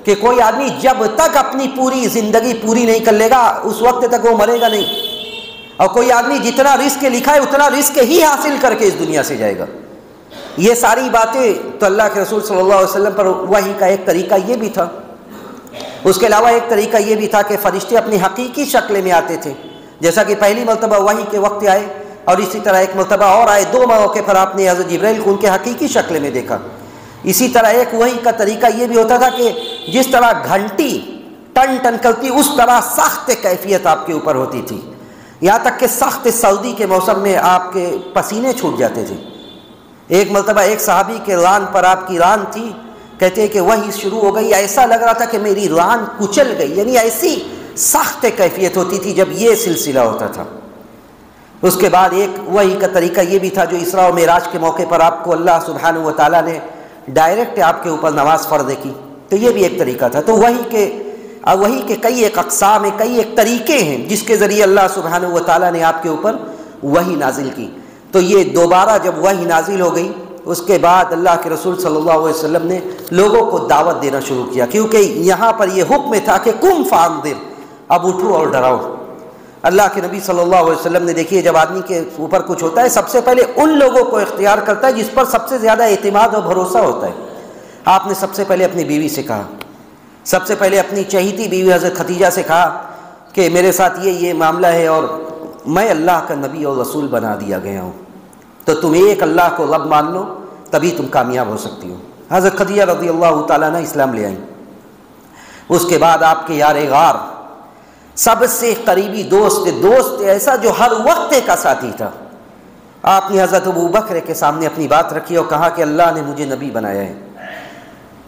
کہ کوئی آدمی جب تک اپنی پوری زندگی پوری نہیں کر لے گا اس وقت تک وہ مرے گا نہیں، اور کوئی آدمی جتنا رزق لکھا ہے اتنا رزق ہی حاصل کر کے اس دنیا سے جائے گا۔ یہ ساری باتیں تو اللہ کے رسول صلی اللہ علیہ وسلم پر وحی کا ایک طریقہ یہ بھی تھا۔ اس کے علاوہ ایک طریقہ یہ بھی تھا کہ فرشتے اپنی حقیقی شکل میں آتے تھے، جیسا کہ پہلی مرتبہ وحی کے وقت آئے، اور اسی طرح ایک مرتبہ اور آئے، 2 موقع پر آپ نے حضرت جبرائیل کو ان کے حقیقی شکل میں دیکھا۔ اسی طرح ایک وحی کا طریقہ یہ بھی ہوتا تھا کہ جس طرح گھنٹی ٹن ٹن کرتی اس طرح سخت کیفیت آپ کے اوپر ہوتی تھی، یہاں تک کہ سخت سردی کے موسم میں آپ کے پسینے چھوٹ جاتے تھے۔ ایک مرتبہ ایک صحابی کے ران پر آپ کی ران تھی، کہتے ہیں کہ وحی شروع ہو گئی، ایسا لگ رہا تھا کہ میری ران کچل گئی، یعنی ایسی سخت کیفیت ہوتی تھی جب یہ سلسلہ ہوتا تھا۔ اس کے بعد ایک وحی کا طریقہ یہ بھی تھا جو اسراء و معراج کے موقع پر آپ کو اللہ سبحانہ و تعالیٰ نے ڈائریکٹ آپ کے اوپر نماز فرض کی، تو یہ بھی ایک طریقہ تھا۔ تو وحی کے کئی ایک اقسام ہیں، کئی ایک طریقے ہیں جس کے ذریعے اللہ سبحانہ و تعالیٰ نے آپ کے اوپر وحی نازل کی۔ تو یہ دوبارہ جب وحی نازل ہو گئی اس کے بعد اللہ کے رسول صلی اللہ علیہ وسلم نے لوگوں کو دعوت دینا شروع کیا، کیونکہ یہاں پر یہ حکم تھا کہ قم فانذر، اب اٹھو اور ڈراؤ۔ اللہ کے نبی صلی اللہ علیہ وسلم نے دیکھیے جب آدمی کے اوپر کچھ ہوتا ہے سب سے پہلے ان لوگوں کو اختیار کرتا ہے جس پر سب سے زیادہ اعتماد اور بھروسہ ہوتا ہے۔ آپ نے سب سے پہلے اپنی بیوی سے کہا، سب سے پہلے اپنی چہیتی بیوی حضرت خدیجہ سے کہا کہ میرے ساتھ یہ معاملہ ہے اور میں اللہ کا نبی اور رسول بنا دیا گیا ہوں، تو تم ایک اللہ کو رب مان لو، تبھی تم کامیاب ہو سکتی ہو۔ حضرت خدیجہ رضی اللہ تعالیٰ عنہ اسلام لے آئیں۔ اس کے بعد آپ کے یار غار، سب سے قریبی دوست ایسا جو ہر وقت کا ساتھی تھا، آپ نے حضرت ابو بکر کے سامنے اپنی بات رکھی اور کہا کہ اللہ نے مجھے نبی بنایا ہے۔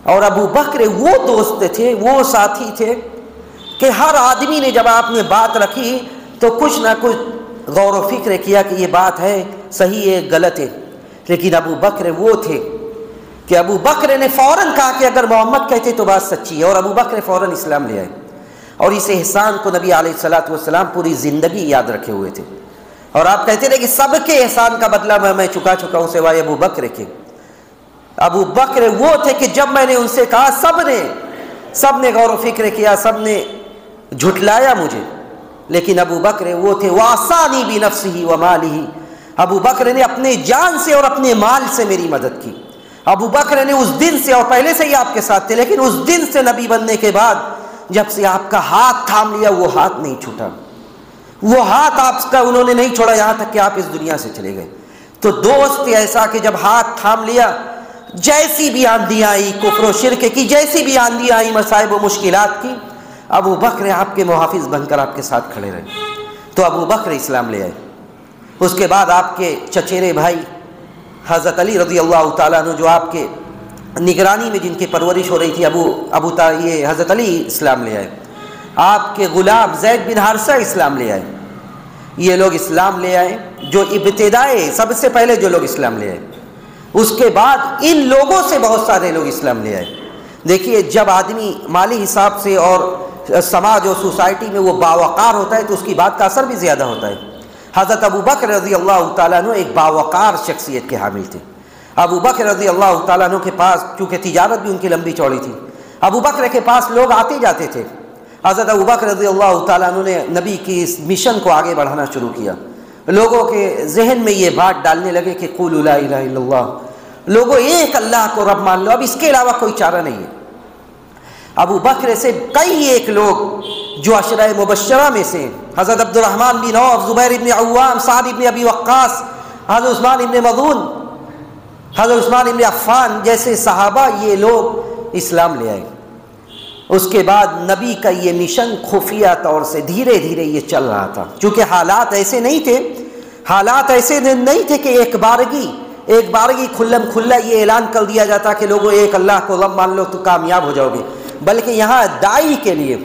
اور ابو بکر وہ دوست تھے، وہ ساتھی تھے کہ ہر آدمی نے جب آپ نے بات رکھی تو کچھ نہ کچھ غور و فکر کیا کہ یہ بات ہے صحیح ہے غلط ہے، لیکن ابو بکر وہ تھے کہ ابو بکر نے فوراً کہا کہ اگر محمد کہتے تو بات سچی ہے، اور ابو بکر فوراً اسلام لے آئے، اور اس احسان کو نبی علیہ الصلوۃ والسلام پوری زندگی یاد رکھے ہوئے تھے۔ اور آپ کہتے رہے کہ سب کے احسان کا بدلہ میں چکا ہوں سوائے ابو بکر کے۔ ابو بکر وہ تھے کہ جب میں نے ان سے کہا سب نے غور و فکر کیا، سب نے جھٹلایا مجھے، لیکن ابو بکر وہ تھے وَأَصَانِي بِنَفْسِهِ وَمَالِهِ، ابو بکر نے اپنے جان سے اور اپنے مال سے میری مدد کی۔ ابو بکر نے اس دن سے، اور پہلے سے ہی آپ کے ساتھ تھے، لیکن اس دن سے نبی بننے کے بعد جب سے آپ کا ہاتھ تھام لیا وہ ہاتھ نہیں چھوٹا، وہ ہاتھ آپ کا انہوں نے نہیں چھوڑا یہاں تک کہ آپ اس دنیا سے چلے گئے۔ تو دوست ایسا کہ جب ہاتھ تھام لیا، جیسی بھی آندیاں آئی کفر و شرک کی، جیسی بھی آندیاں آئی مصائب و مشکلات کی، ابو بکر آپ کے محافظ بن کر آپ کے ساتھ کھڑے رہے۔ تو ابو بکر اسلام لے آئے۔ اس کے بعد آپ کے چچیرے بھائی حضرت علی رضی اللہ تعالیٰ عنہ، جو آپ کے نگرانی میں جن کی پرورش ہو رہی تھی، یہ حضرت علی اسلام لے آئے۔ آپ کے غلام زید بن حارثہ اسلام لے آئے۔ یہ لوگ اسلام لے آئے جو ابتدائے سب سے پہلے جو لوگ اسلام لے آئے۔ اس کے بعد ان لوگوں سے بہت سارے لوگ اسلام لے آئے۔ دیکھیے جب آدمی مالی حساب سے اور سماج اور سوسائٹی میں وہ باوقار ہوتا ہے تو اس کی بات کا اثر بھی زیادہ ہوتا ہے۔ حضرت ابو بکر رضی اللہ تعالیٰ عنہ ایک باوقار شخصیت کے حامل تھے۔ ابو بکر رضی اللہ تعالیٰ عنہ کے پاس، چونکہ تجارت بھی ان کی لمبی چوڑی تھی، ابو بکر کے پاس لوگ آتے جاتے تھے۔ حضرت ابو بکر رضی اللہ تعالیٰ عنہ نے نبی کی اس مشن کو آگے بڑھانا شروع کیا۔ لوگوں کے ذہن میں یہ بات ڈالنے لگے کہ قولوا لا الہ الا اللہ، لوگوں ایک اللہ کو رب مان لو، اب اس کے علاوہ کوئی چارہ نہیں ہے۔ ابو بکر سے کئی ایک لوگ جو عشرہ مبشرہ میں سے حضرت عبد الرحمن بن عوف، زبیر بن عوام، سعد بن ابی وقاص، حضرت عثمان بن مظعون، حضرت عثمان بن عفان جیسے صحابہ، یہ لوگ اسلام لے آئے۔ اس کے بعد نبی کا یہ مشن خفیہ طور سے دھیرے دھیرے یہ چل رہا تھا، چونکہ حالات ایسے نہیں تھے کہ ایک بارگی کھلم کھلا یہ اعلان کر دیا جاتا کہ لوگوں ایک اللہ کو رب مان لو تو کامیاب ہو جاؤ گے، بلکہ یہاں داعی کے لیے،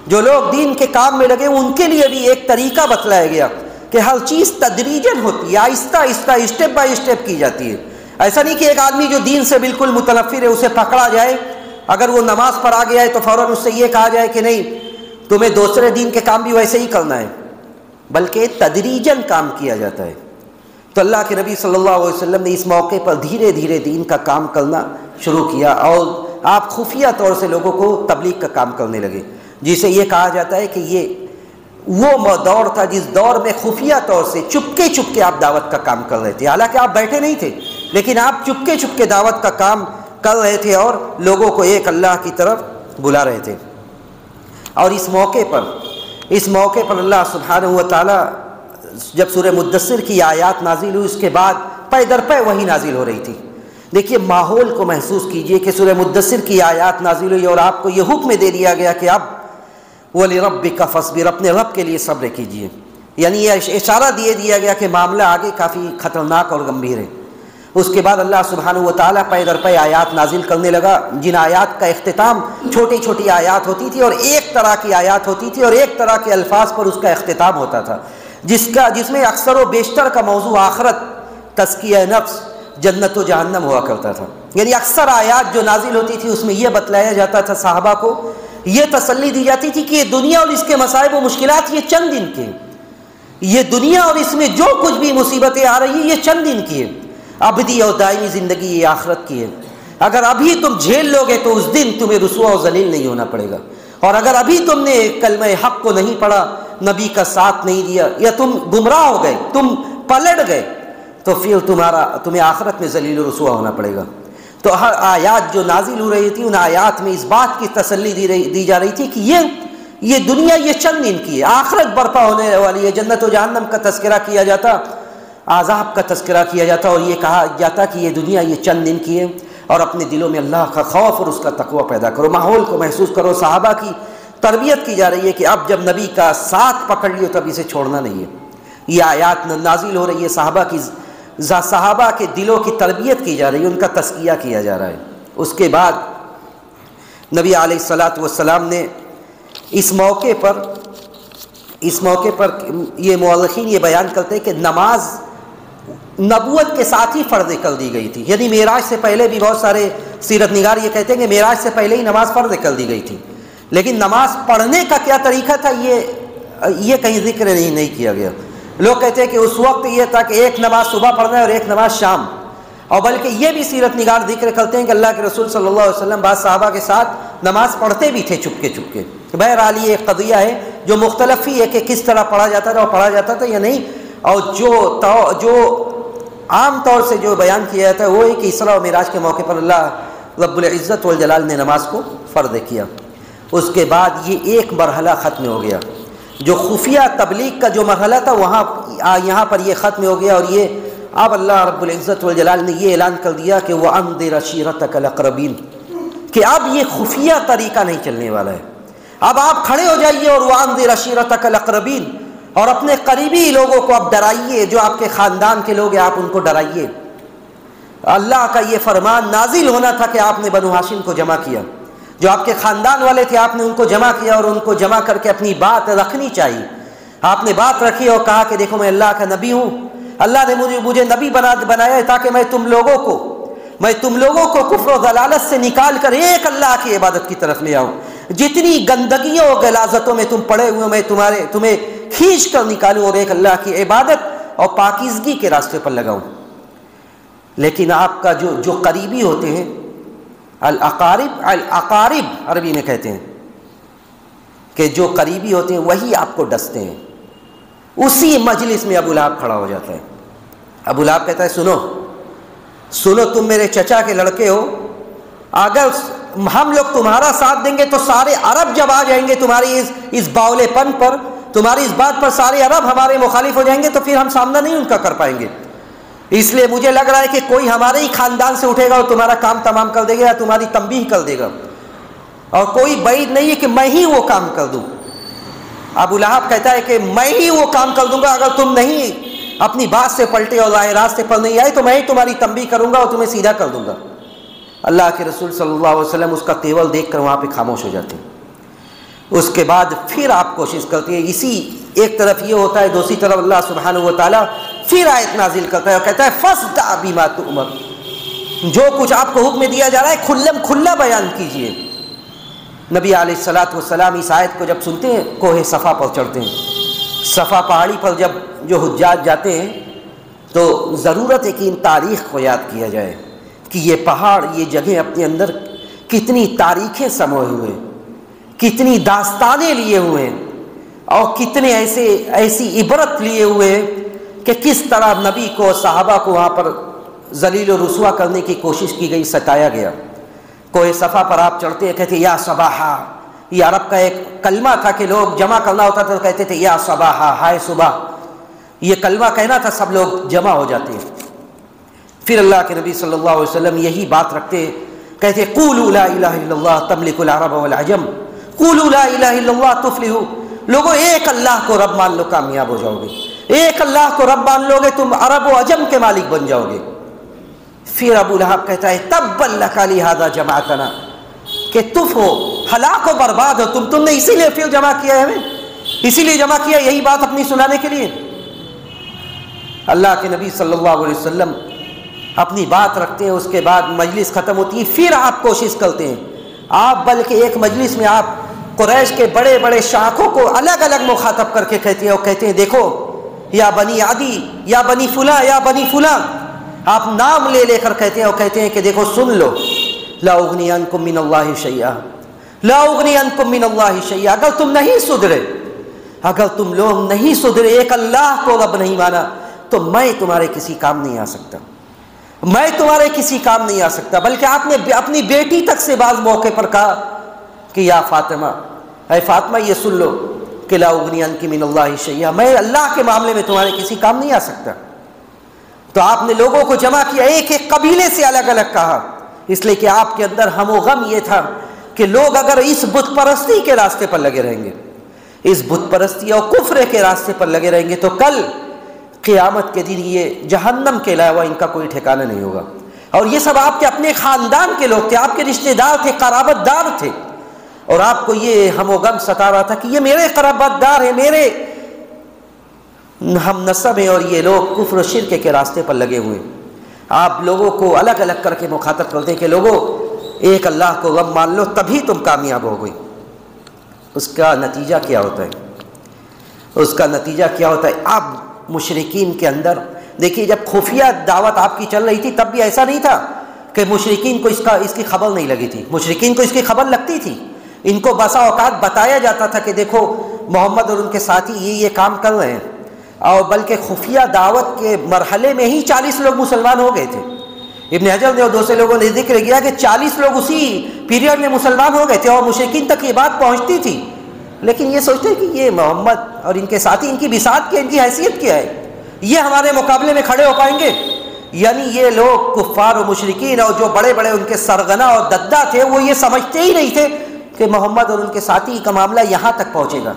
جو لوگ دین کے کام میں لگے ان کے لیے بھی ایک طریقہ بتلایا گیا کہ ہر چیز تدریجاً ہوتی ہے، آہستہ آہستہ اسٹیپ بائی اسٹیپ کی جاتی ہے۔ ایسا نہیں کہ ایک آدمی جو دین سے بالکل متنفر ہے اسے پکڑا جائے، اگر وہ نماز پڑھا گیا ہے تو فوراً اس سے یہ کہا جائے کہ نہیں تمہیں دوسرے دین کے کام بھی ویسے ہی کرنا ہے، بلکہ تدریجاً کام کیا جاتا ہے۔ تو اللہ کے نبی صلی اللہ علیہ وسلم نے اس موقع پر دھیرے دھیرے دین کا کام کرنا شروع کیا، اور آپ خفیہ طور سے لوگوں کو تبلیغ کا کام کرنے لگے، جسے یہ کہا جاتا ہے کہ یہ وہ دور تھا جس دور میں خفیہ طور سے چپکے آپ دعوت کا کام کر رہے تھے۔ حالانکہ آپ بیٹھے نہیں تھے، لیکن آپ چپکے دعوت کا کام کر رہے تھے اور لوگوں کو ایک اللہ کی طرف بلا رہے تھے۔ اور اس موقع پر اللہ سبحانہ و تعالی جب سورہ مدثر کی آیات نازل ہوئی، اس کے بعد پے در پے وہی نازل ہو رہی تھی۔ دیکھیے ماحول کو محسوس کیجئے کہ سورہ مدثر کی آیات نازل ہوئی اور آپ کو یہ حکم دے دیا گیا کہ اب وَلِرَبِّكَ فَاصْبِرْ، اپنے رب کے لیے صبر کیجئے، یعنی یہ اشارہ دیا گیا کہ معاملہ آگے کافی خطرناک اور گمبھیر ہے۔ اس کے بعد اللہ سبحانہ و تعالیٰ پے در پے آیات نازل کرنے لگا، جن آیات کا اختتام چھوٹی آیات ہوتی تھی اور ایک طرح کی آیات ہوتی تھی اور ایک طرح کے الفاظ پر اس کا اختتام ہوتا تھا، جس میں اکثر و بیشتر کا موضوع آخرت، تزکیہ نفس، جنت و جہنم ہوا کرتا تھا۔ یعنی اکثر آیات جو نازل ہوتی تھی اس میں یہ بتلایا جاتا تھا، صحابہ کو یہ تسلی دی جاتی تھی کہ یہ دنیا اور اس کے مصائب و مشکلات یہ چند دن کے، یہ دنیا اور اس میں جو کچھ بھی مصیبتیں آ رہی ہیں یہ چند دن کی ہے، ابدی اور دائمی زندگی یہ آخرت کی ہے۔ اگر ابھی تم جھیل لو گے تو اس دن تمہیں رسوا و ذلیل نہیں ہونا پڑے گا، اور اگر ابھی تم نے کلمہ حق کو نہیں پڑھا، نبی کا ساتھ نہیں دیا، یا تم گمراہ ہو گئے، تم پلٹ گئے، تو پھر تمہیں آخرت میں ذلیل و رسوا ہونا پڑے گا۔ تو ہر آیات جو نازل ہو رہی تھی ان آیات میں اس بات کی تسلی دی جا رہی تھی کہ یہ دنیا یہ چند دن کی ہے، آخرت برپا ہونے والی ہے۔ جنت و جہنم کا تذکرہ کیا جاتا، عذاب کا تذکرہ کیا جاتا، اور یہ کہا جاتا کہ یہ دنیا یہ چند دن کی ہے، اور اپنے دلوں میں اللہ کا خوف اور اس کا تقوی پیدا کرو، ماحول کو محسوس کرو۔ صحابہ کی تربیت کی جا رہی ہے کہ اب جب نبی کا ساتھ پکڑ لیو تب اسے چھوڑنا نہیں ہے۔ یہ آیات نازل ہو رہی ہے، صحابہ کے دلوں کی تربیت کی جا رہی ہے، ان کا تزکیہ کیا جا رہا ہے۔ اس کے بعد نبی علیہ الصلاۃ والسلام نے اس موقع پر یہ مورخین یہ بیان کرتے ہیں کہ نماز نبوت کے ساتھ ہی فرض کر دی گئی تھی، یعنی معراج سے پہلے بھی بہت سارے سیرت نگار یہ کہتے ہیں کہ معراج سے پہلے ہی نماز فرض کر دی گئی تھی، لیکن نماز پڑھنے کا کیا طریقہ تھا یہ کہیں ذکر نہیں کیا گیا۔ لوگ کہتے ہیں کہ اس وقت یہ تھا کہ ایک نماز صبح پڑھنا ہے اور ایک نماز شام، اور بلکہ یہ بھی سیرت نگار ذکر کرتے ہیں کہ اللہ کے رسول صلی اللہ علیہ وسلم بعض صحابہ کے ساتھ نماز پڑھتے بھی تھے چپکے چپکے۔ بہرحال یہ ایک قضیہ ہے جو مختلف ہی ہے کہ کس طرح پڑھا جاتا تھا اور پڑھا جاتا تھا یا نہیں، اور جو عام طور سے جو بیان کیا جاتا ہے وہ ہے کہ اسراء و معراج کے موقع پر اللہ رب العزت والجلال نے نماز کو فرض کیا۔ اس کے بعد یہ ایک مرحلہ ختم ہو گیا، جو خفیہ تبلیغ کا جو مرحلہ تھا یہاں پر یہ ختم ہو گیا، اور یہ اب اللہ رب العزت والجلال نے یہ اعلان کر دیا کہ وَأَنذِرْ عَشِيرَتَكَ الْأَقْرَبِينَ، کہ اب یہ خفیہ طریقہ نہیں چلنے والا ہے، اب آپ کھڑے ہو جائیے اور وَأَنذِرْ عَشِيرَتَكَ الْأَقْرَبِينَ، اور اپنے قریبی لوگوں کو اب ڈرائیے، جو آپ کے خاندان کے لوگ ہیں آپ ان کو ڈرائیے۔ اللہ کا یہ فرمان نازل ہونا تھا کہ آپ نے بنو ہاشم کو جمع کیا، جو آپ کے خاندان والے تھے آپ نے ان کو جمع کیا، اور ان کو جمع کر کے اپنی بات رکھنی چاہیے۔ آپ نے بات رکھی اور کہا کہ دیکھو میں اللہ کا نبی ہوں، اللہ نے مجھے نبی بنایا ہے تاکہ میں تم لوگوں کو کفر و ضلالت سے نکال کر ایک اللہ کی عبادت کی طرف لے آؤں، جتنی گندگیوں اور غلاظتوں میں تم پڑے ہوئے میں تمہیں کھینچ کر نکالوں اور ایک اللہ کی عبادت اور پاکیزگی کے راستے پر لگاؤں۔ لیکن آپ کا جو قریبی ہوتے ہیں، الاقارب عربی میں کہتے ہیں کہ جو قریبی ہوتے ہیں وہی آپ کو ڈستے ہیں۔ اسی مجلس میں ابو لہب کھڑا ہو جاتا ہے۔ ابو لہب کہتا ہے سنو تم میرے چچا کے لڑکے ہو، اگر ہم لوگ تمہارا ساتھ دیں گے تو سارے عرب جب آ جائیں گے تمہاری اس باولے پن پر، تمہاری اس بات پر سارے عرب ہمارے مخالف ہو جائیں گے، تو پھر ہم سامنا نہیں ان کا کر پائیں گے۔ اس لیے مجھے لگ رہا ہے کہ کوئی ہمارے ہی خاندان سے اٹھے گا اور تمہارا کام تمام کر دے گا یا تمہاری تنبیہ کر دے گا، اور کوئی بعید نہیں ہے کہ میں ہی وہ کام کر دوں۔ ابو لہب کہتا ہے کہ میں ہی وہ کام کر دوں گا، اگر تم نہیں اپنی بات سے پلٹے اور راہ راستے پر نہیں آئے تو میں ہی تمہاری تنبیہ کروں گا اور تمہیں سیدھا کر دوں گا۔ اللہ کے رسول صلی اللہ علیہ وسلم اس کا تیول دیکھ کر وہاں پہ خاموش ہو جاتے ہیں۔ اس کے بعد پھر آپ کوشش کرتے ہیں، اسی ایک طرف یہ ہوتا ہے، دوسری طرف اللہ سبحانہ و تعالیٰ پھر آیت نازل کرتا ہے اور کہتا ہے فَاصْدَعْ بِمَا تُؤْمَرُ، جو کچھ آپ کو حکم دیا جا رہا ہے کھلم کھلا بیان کیجئے۔ نبی علیہ الصلاۃ والسلام اس آیت کو جب سنتے ہیں کوہ صفا پر چڑھتے ہیں۔ صفا پہاڑی پر جب جو حجاج جاتے ہیں تو ضرورت ہے کہ ان تاریخ کو یاد کیا جائے کہ یہ پہاڑ، یہ جگہ اپنے اندر کتنی تاریخیں سموئے ہوئے، کتنی داستانیں لیے ہوئے ہیں، اور کتنے ایسی عبرت لیے ہوئے ہیں کہ کس طرح نبی کو صحابہ کو وہاں پر ذلیل و رسوا کرنے کی کوشش کی گئی، ستایا گیا۔ کوہ صفا پر آپ چڑھتے ہیں، کہتے یا صباحا، یہ عرب کا ایک کلمہ تھا کہ لوگ جمع کرنا ہوتا تھا تو کہتے تھے یا صباحا، ہائے صبح، یہ کلمہ کہنا تھا، سب لوگ جمع ہو جاتے ہیں۔ پھر اللہ کے نبی صلی اللہ علیہ وسلم یہی بات رکھتے، کہتے قولوا لا الہ الا اللہ تملک العرب والعجم، قولوا لا الہ الا اللہ تفلحوا، لوگوں ایک اللہ کو رب مان لو کامیاب ہو جاؤ گے، ایک اللہ کو رب مان لو گے تم عرب و عجم کے مالک بن جاؤ گے۔ پھر ابو لہب کہتا ہے تبا لک لہذا جمعتنا، کہ تف ہو، ہلاک و برباد ہو تم نے اسی لیے پھر جمع کیا ہے، ہمیں اسی لیے جمع کیا، یہی بات اپنی سنانے کے لیے۔ اللہ کے نبی صلی اللہ علیہ وسلم اپنی بات رکھتے ہیں، اس کے بعد مجلس ختم ہوتی ہے، پھر آپ کوشش کرتے ہیں، آپ بلکہ ایک مجلس میں آپ قریش کے بڑے بڑے شاخوں کو الگ الگ مخاطب کر کے کہتے ہیں، اور کہتے ہیں دیکھو یا بنی عدی، یا بنی فلاں، یا بنی فلاں، آپ نام لے لے کر کہتے ہیں، اور کہتے ہیں کہ دیکھو سن لو، لا اغنی عنکم من اللہ شیئا، لا اغنی عنکم من اللہ شیئا، اگر تم نہیں سدھرے، اگر تم لوگ نہیں سدھرے، ایک اللہ کو رب نہیں مانا، تو میں تمہارے کسی کام نہیں آ سکتا، میں تمہارے کسی کام نہیں آ سکتا۔ بلکہ آپ نے اپنی بیٹی تک سے بعض موقع پر کہا کہ یا فاطمہ، اے فاطمہ یہ سن لو کہ لا اغنی عنک من اللہ شیئا، میں اللہ کے معاملے میں تمہارے کسی کام نہیں آ سکتا۔ تو آپ نے لوگوں کو جمع کیا، ایک ایک قبیلے سے الگ الگ کہا، اس لیے کہ آپ کے اندر ہم و غم یہ تھا کہ لوگ اگر اس بت پرستی کے راستے پر لگے رہیں گے، اس بت پرستی اور کفر کے راستے پر لگے رہیں گے، تو کل قیامت کے دن یہ جہنم کے علاوہ ان کا کوئی ٹھکانہ نہیں ہوگا۔ اور یہ سب آپ کے اپنے خاندان کے لوگ تھے، آپ کے رشتہ دار تھے، قرابت دار تھے، اور آپ کو یہ ہم و غم ستا رہا تھا کہ یہ میرے قرابت دار ہیں، میرے ہم نسب ہیں، اور یہ لوگ کفر و شرک کے راستے پر لگے ہوئے ہیں۔ آپ لوگوں کو الگ الگ کر کے مخاطب کرتے ہیں کہ لوگوں ایک اللہ کو رب مان لو تبھی تم کامیاب ہو گئی۔ اس کا نتیجہ کیا ہوتا ہے؟ اس کا نتیجہ کیا ہوتا ہے؟ اب مشرکین کے اندر دیکھیے، جب خفیہ دعوت آپ کی چل رہی تھی تب بھی ایسا نہیں تھا کہ مشرکین کو اس کی خبر نہیں لگی تھی، مشرکین کو اس کی خبر لگتی تھی۔ ان کو بسا اوقات بتایا جاتا تھا کہ دیکھو محمد اور ان کے ساتھی یہ کام کر رہے ہیں، اور بلکہ خفیہ دعوت کے مرحلے میں ہی 40 لوگ مسلمان ہو گئے تھے۔ ابن حجر نے اور دوسرے لوگوں نے ذکر کیا کہ 40 لوگ اسی پیریڈ میں مسلمان ہو گئے تھے، اور مشرکین تک یہ بات پہنچتی تھی، لیکن یہ سوچتے کہ یہ محمد اور ان کے ساتھی، ان کی بساط کیا، ان کی حیثیت کیا ہے، یہ ہمارے مقابلے میں کھڑے ہو پائیں گے؟ یعنی یہ لوگ کفار و مشرکین اور جو بڑے بڑے ان کے سرغنہ اور ددہ تھے، وہ یہ سمجھتے ہی نہیں تھے کہ محمد اور ان کے ساتھی کا معاملہ یہاں تک پہنچے گا،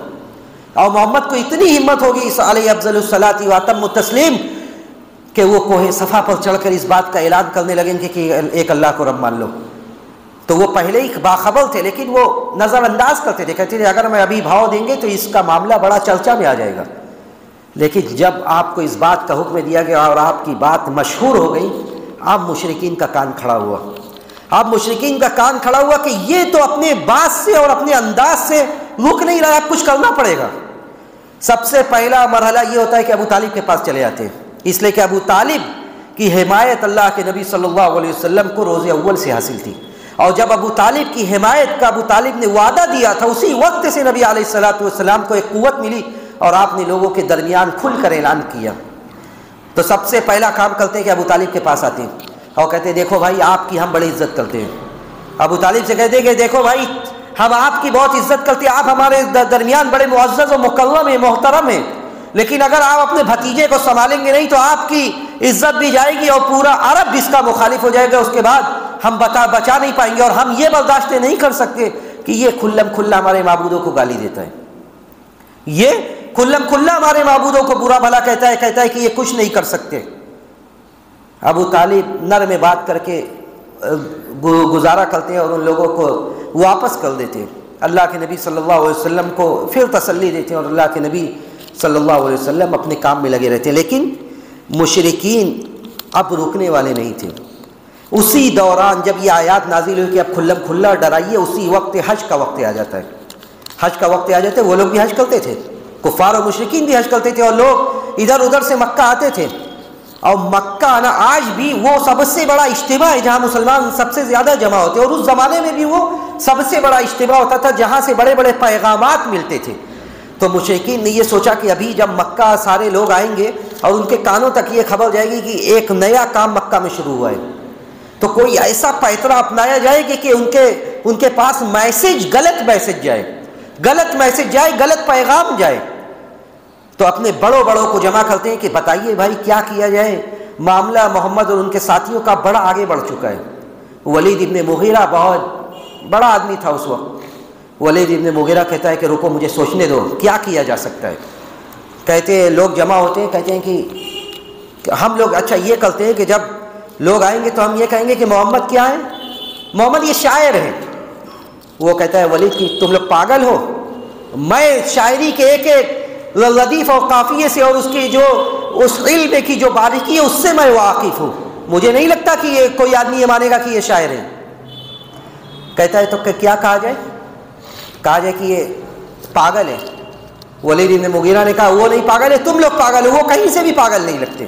اور محمد کو اتنی ہمت ہوگی علیہ افضل الصلاۃ و اتم التسلیم کہ وہ کوہ صفا پر چڑھ کر اس بات کا اعلان کرنے لگیں گے کہ ایک اللہ کو رب مان لو۔ تو وہ پہلے ہی باخبر تھے، لیکن وہ نظر انداز کرتے تھے، کہتے تھے اگر ہمیں ابھی بھاؤ دیں گے تو اس کا معاملہ بڑا چرچا میں آ جائے گا۔ لیکن جب آپ کو اس بات کا حکم دیا گیا اور آپ کی بات مشہور ہو گئی، اب مشرکین کا کان کھڑا ہوا، اب مشرکین کا کان کھڑا ہوا کہ یہ تو اپنے بات سے اور اپنے انداز سے رک نہیں رہا، اب کچھ کرنا پڑے گا۔ سب سے پہلا مرحلہ یہ ہوتا ہے کہ ابو طالب کے پاس چلے جاتے ہیں، اس لیے کہ ابو طالب کی حمایت اللہ کے نبی صلی اللہ علیہ وسلم کو روز اول سے حاصل تھی، اور جب ابو طالب کی حمایت کا ابو طالب نے وعدہ دیا تھا، اسی وقت سے نبی علیہ الصلوۃ والسلام کو ایک قوت ملی اور آپ نے لوگوں کے درمیان کھل کر اعلان کیا۔ تو سب سے پہلا کام کرتے ہیں کہ ابو طالب کے پاس آتے ہیں اور کہتے ہیں دیکھو بھائی آپ کی ہم بڑی عزت کرتے ہیں۔ ابو طالب سے کہتے ہیں کہ دیکھو بھائی ہم آپ کی بہت عزت کرتے ہیں، آپ ہمارے درمیان بڑے معزز و مکرم ہیں، محترم ہیں، لیکن اگر آپ اپنے بھتیجے کو سنبھالیں گے نہیں تو آپ کی عزت بھی جائے گی اور پورا عرب اس کا مخالف ہو جائے گا، اس کے بعد ہم بچا نہیں پائیں گے، اور ہم یہ برداشت نہیں کر سکتے کہ یہ کھلم کھلا ہمارے معبودوں کو گالی دیتا ہے، یہ کھلم کھلا ہمارے معبودوں کو برا بھلا کہتا ہے کہ یہ کچھ نہیں کر سکتے۔ ابو طالب نرم بات کر کے گزارا کرتے ہیں اور ان لوگوں کو واپس کر دیتے ہیں، اللہ کے نبی صلی اللہ علیہ وسلم کو پھر تسلی دیتے ہیں، اور اللہ کے نبی صلی اللہ علیہ وسلم اپنے کام میں لگے رہتے ہیں۔ لیکن مشرکین اب رکنے والے نہیں تھے۔ اسی دوران جب یہ آیات نازل ہوئی کہ اب کھلم کھلا ڈرائیے، اسی وقت حج کا وقت آ جاتا ہے، حج کا وقت آ جاتا ہے۔ وہ لوگ بھی حج کرتے تھے، کفار اور مشرکین بھی حج کرتے تھے، اور لوگ ادھر ادھر سے مکہ آتے تھے، اور مکہ آنا آج بھی وہ سب سے بڑا اجتماع ہے جہاں مسلمان سب سے زیادہ جمع ہوتے ہیں، اور اس زمانے میں بھی وہ سب سے بڑا اجتماع ہوتا تھا جہاں سے بڑے بڑے پیغامات ملتے تھے۔ تو مشرکین نے یہ سوچا کہ ابھی جب مکہ سارے لوگ آئیں گے اور ان کے کانوں تک یہ خبر جائے گی کہ ایک نیا کام مکہ میں شروع ہوا ہے، تو کوئی ایسا پیترا اپنایا جائے گی کہ ان کے پاس غلط میسج جائے، غلط پیغام جائے۔ تو اپنے بڑوں کو جمع کرتے ہیں کہ بتائیے بھائی کیا کیا جائے، معاملہ محمد اور ان کے ساتھیوں کا بڑا آگے بڑھ چکا ہے۔ ولید ابن مغیرہ بہت بڑا آدمی تھا اس وقت۔ ولید ابن مغیرہ کہتا ہے کہ رکو مجھے سوچنے دو کیا کیا جا سکتا ہے۔ کہتے ہیں لوگ جمع ہوتے ہیں، کہتے ہیں کہ ہم لوگ اچھا یہ کرتے ہیں کہ جب لوگ آئیں گے تو ہم یہ کہیں گے کہ محمد کیا ہے، محمد یہ شاعر ہے۔ وہ کہتا ہے ولید کہ تم لوگ پاگل ہو، میں شاعری کے ایک ایک لطیف اور قافیے سے اور اس کی جو اس علم کی جو باریکی ہے اس سے میں واقف ہوں، مجھے نہیں لگتا کہ یہ کوئی آدمی یہ مانے گا کہ یہ شاعر ہے۔ کہتا ہے تو کیا کہا جائے کہ یہ پاگل ہے۔ ولید بن مغیرہ نے کہا وہ نہیں پاگل ہے، تم لوگ پاگل ہو، وہ کہیں سے بھی پاگل نہیں لگتے۔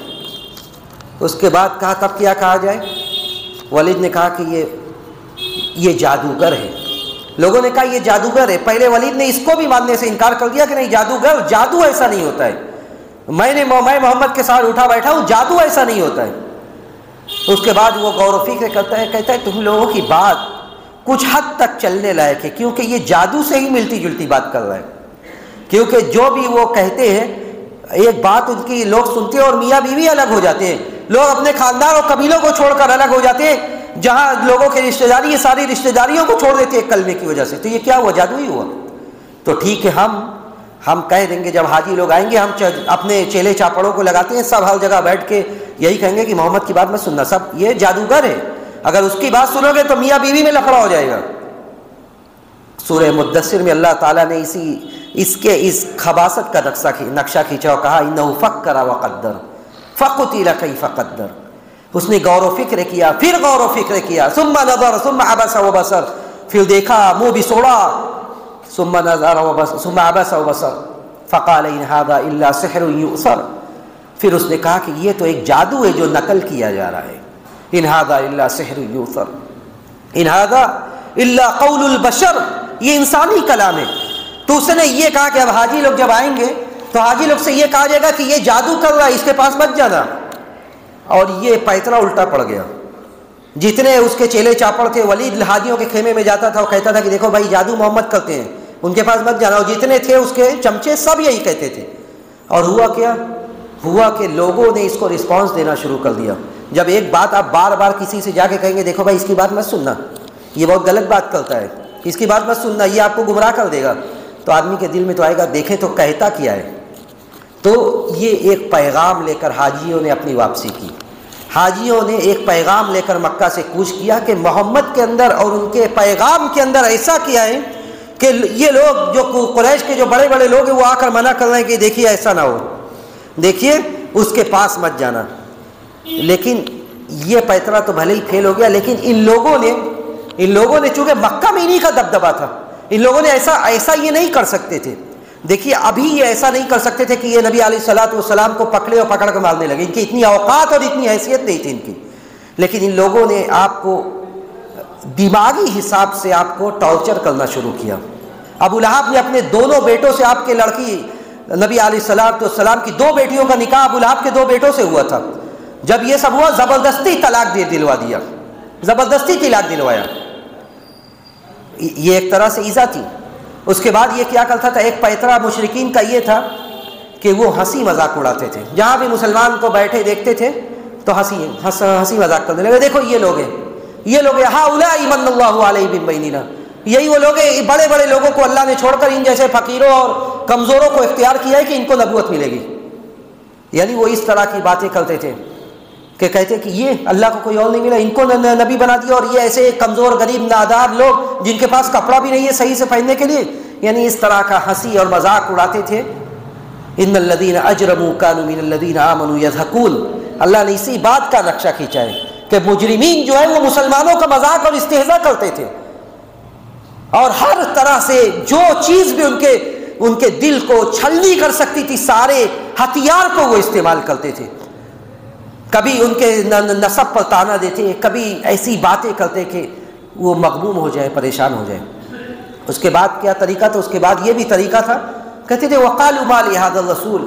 اس کے بعد کہا تب کیا کہا جائے؟ ولید نے کہا کہ یہ جادوگر ہے۔ لوگوں نے کہا یہ جادوگر ہے۔ پہلے ولید نے اس کو بھی ماننے سے انکار کر دیا کہ نہیں جادو ایسا نہیں ہوتا ہے، میں محمد کے ساتھ اٹھا بیٹھا ہوں، جادو ایسا نہیں ہوتا ہے۔ اس کے بعد وہ غور و فکر کرتا ہے، کہتا ہے تم لوگوں کی بات کچھ حد تک چلنے لائق ہے، کیونکہ یہ جادو سے ہی ملتی جلتی بات کر رہا ہے. کیونکہ جو بھی وہ کہتے ہیں ایک بات ان کی لوگ سنتے ہیں اور میاں بیوی الگ ہو جاتے ہیں، لوگ اپنے خاندان اور قبیلوں کو چھوڑ کر الگ ہو جاتے ہیں، جہاں لوگوں کی رشتہ داری یہ ساری رشتہ داریوں کو چھوڑ دیتے ہیں کلمے کی وجہ سے. تو یہ کیا ہوا؟ جادو ہی ہوا. تو ٹھیک ہے، ہم کہہ دیں گے جب حاجی لوگ آئیں گے، ہم اپنے چیلے چاپڑوں کو لگاتے ہیں، سب ہر جگہ بیٹھ کے یہی کہیں گے کہ محمد کی بات مت سننا، سب یہ جادوگر ہے، اگر اس کی بات سنو گے تو میاں بیوی میں لفڑا ہو جائے گا. سورہ مدثر میں اللہ تعالیٰ نے اس خباثت کا نقشہ کھینچا اور کہا انہ فکر وقدر فقتل کیف قدر. اس نے غور و فکر کیا، پھر غور و فکر کیا، ثم نظر ثم عبس وبصر، پھر دیکھا منہ بھی سوڑا، ثم نظر ثم عبس وبصر فقال ان هذا الا سحر یؤثر. پھر اس نے کہا کہ یہ تو ایک جادو ہے جو نقل کیا جا رہا ہے. ان هذا الا سحر یؤثر ان هذا الا قول البشر، یہ انسانی کلام ہے. تو اس نے یہ کہا کہ اب حاجی لوگ جب آئیں گے تو حاجی لوگ سے یہ کہا جائے گا کہ یہ جادو کر رہا ہے، اس کے پاس مت جانا. اور یہ پیترا الٹا پڑ گیا. جتنے اس کے چیلے چاپڑ تھے، ولید حاجیوں کے خیمے میں جاتا تھا، وہ کہتا تھا کہ دیکھو بھائی جادو محمد کرتے ہیں، ان کے پاس مت جانا. اور جتنے تھے اس کے چمچے سب یہی کہتے تھے. اور ہوا کیا؟ ہوا کہ لوگوں نے اس کو رسپانس دینا شروع کر دیا. جب ایک بات آپ بار بار کسی سے جا کے کہیں گے دیکھو بھائی اس کی بات مت سننا، یہ بہت غلط بات کرتا ہے، اس کی بات مت سننا، یہ آپ کو گمراہ کر دے گا، تو آدمی کے دل میں تو آئے گا دیکھیں تو کہتا کیا ہے. تو یہ ایک پیغام لے کر حاجیوں نے اپنی واپسی کی. حاجیوں نے ایک پیغام لے کر مکہ سے کوچ کیا کہ محمد کے اندر اور ان کے پیغام کے اندر ایسا کیا ہے کہ یہ لوگ جو قریش کے جو بڑے بڑے لوگ ہیں وہ آ کر منع کر رہے ہیں کہ دیکھیے ایسا نہ ہو، دیکھیے اس کے پاس مت جانا. لیکن یہ پیترا تو بھلے ہی فیل ہو گیا، لیکن ان لوگوں نے چونکہ مکہ میں انہی کا دبدبہ تھا، ان لوگوں نے ایسا یہ نہیں کر سکتے تھے. دیکھیے ابھی یہ ایسا نہیں کر سکتے تھے کہ یہ نبی علیہ الصلوۃ والسلام کو پکڑے اور پکڑ کر مارنے لگے، ان کی اتنی اوقات اور اتنی حیثیت نہیں تھی ان کی. لیکن ان لوگوں نے آپ کو دماغی حساب سے آپ کو ٹارچر کرنا شروع کیا. ابو لہب نے اپنے دونوں بیٹوں سے، آپ کے لڑکی نبی علیہ الصلوۃ والسلام کی دو بیٹیوں کا نکاح ابو لہب کے دو بیٹوں سے ہوا تھا. جب یہ سب ہوا زبردستی طلاق دلوا دیا، زبردستی طلاق دلوایا. یہ ایک طرح سے ایذا تھی. اس کے بعد یہ کیا کرتا تھا، ایک پیترا مشرکین کا یہ تھا کہ وہ ہنسی مذاق اڑاتے تھے. جہاں بھی مسلمان کو بیٹھے دیکھتے تھے تو ہنسی مذاق کرنے لگے، دیکھو یہ لوگ ہیں ہؤلاء من اللہ علیہ من بیننا، یہی وہ لوگ ہیں، بڑے بڑے لوگوں کو اللہ نے چھوڑ کر ان جیسے فقیروں اور کمزوروں کو اختیار کیا ہے کہ ان کو نبوت ملے گی. یعنی وہ اس طرح کی باتیں کرتے تھے کہ کہتے کہ یہ اللہ کو کوئی اور نہیں ملا، ان کو نبی بنا دیا، اور یہ ایسے کمزور غریب نادار لوگ جن کے پاس کپڑا بھی نہیں ہے صحیح سے پہننے کے لیے. یعنی اس طرح کا ہنسی اور مذاق اڑاتے تھے. ان الذین اجرموا کانوا من الذین آمنوا یضحکون. اللہ نے اسی بات کا نقشہ کھینچا ہے کہ مجرمین جو ہے وہ مسلمانوں کا مذاق اور استہزاء کرتے تھے، اور ہر طرح سے جو چیز بھی ان کے دل کو چھلنی کر سکتی تھی سارے ہتھیار کو وہ استعمال کرتے تھے. کبھی ان کے نسب پر تانا دیتے، کبھی ایسی باتیں کرتے کہ وہ مغموم ہو جائے، پریشان ہو جائے. اس کے بعد کیا طریقہ تھا؟ اس کے بعد یہ بھی طریقہ تھا، کہتے تھے وقالوا ما لهذا الرسول،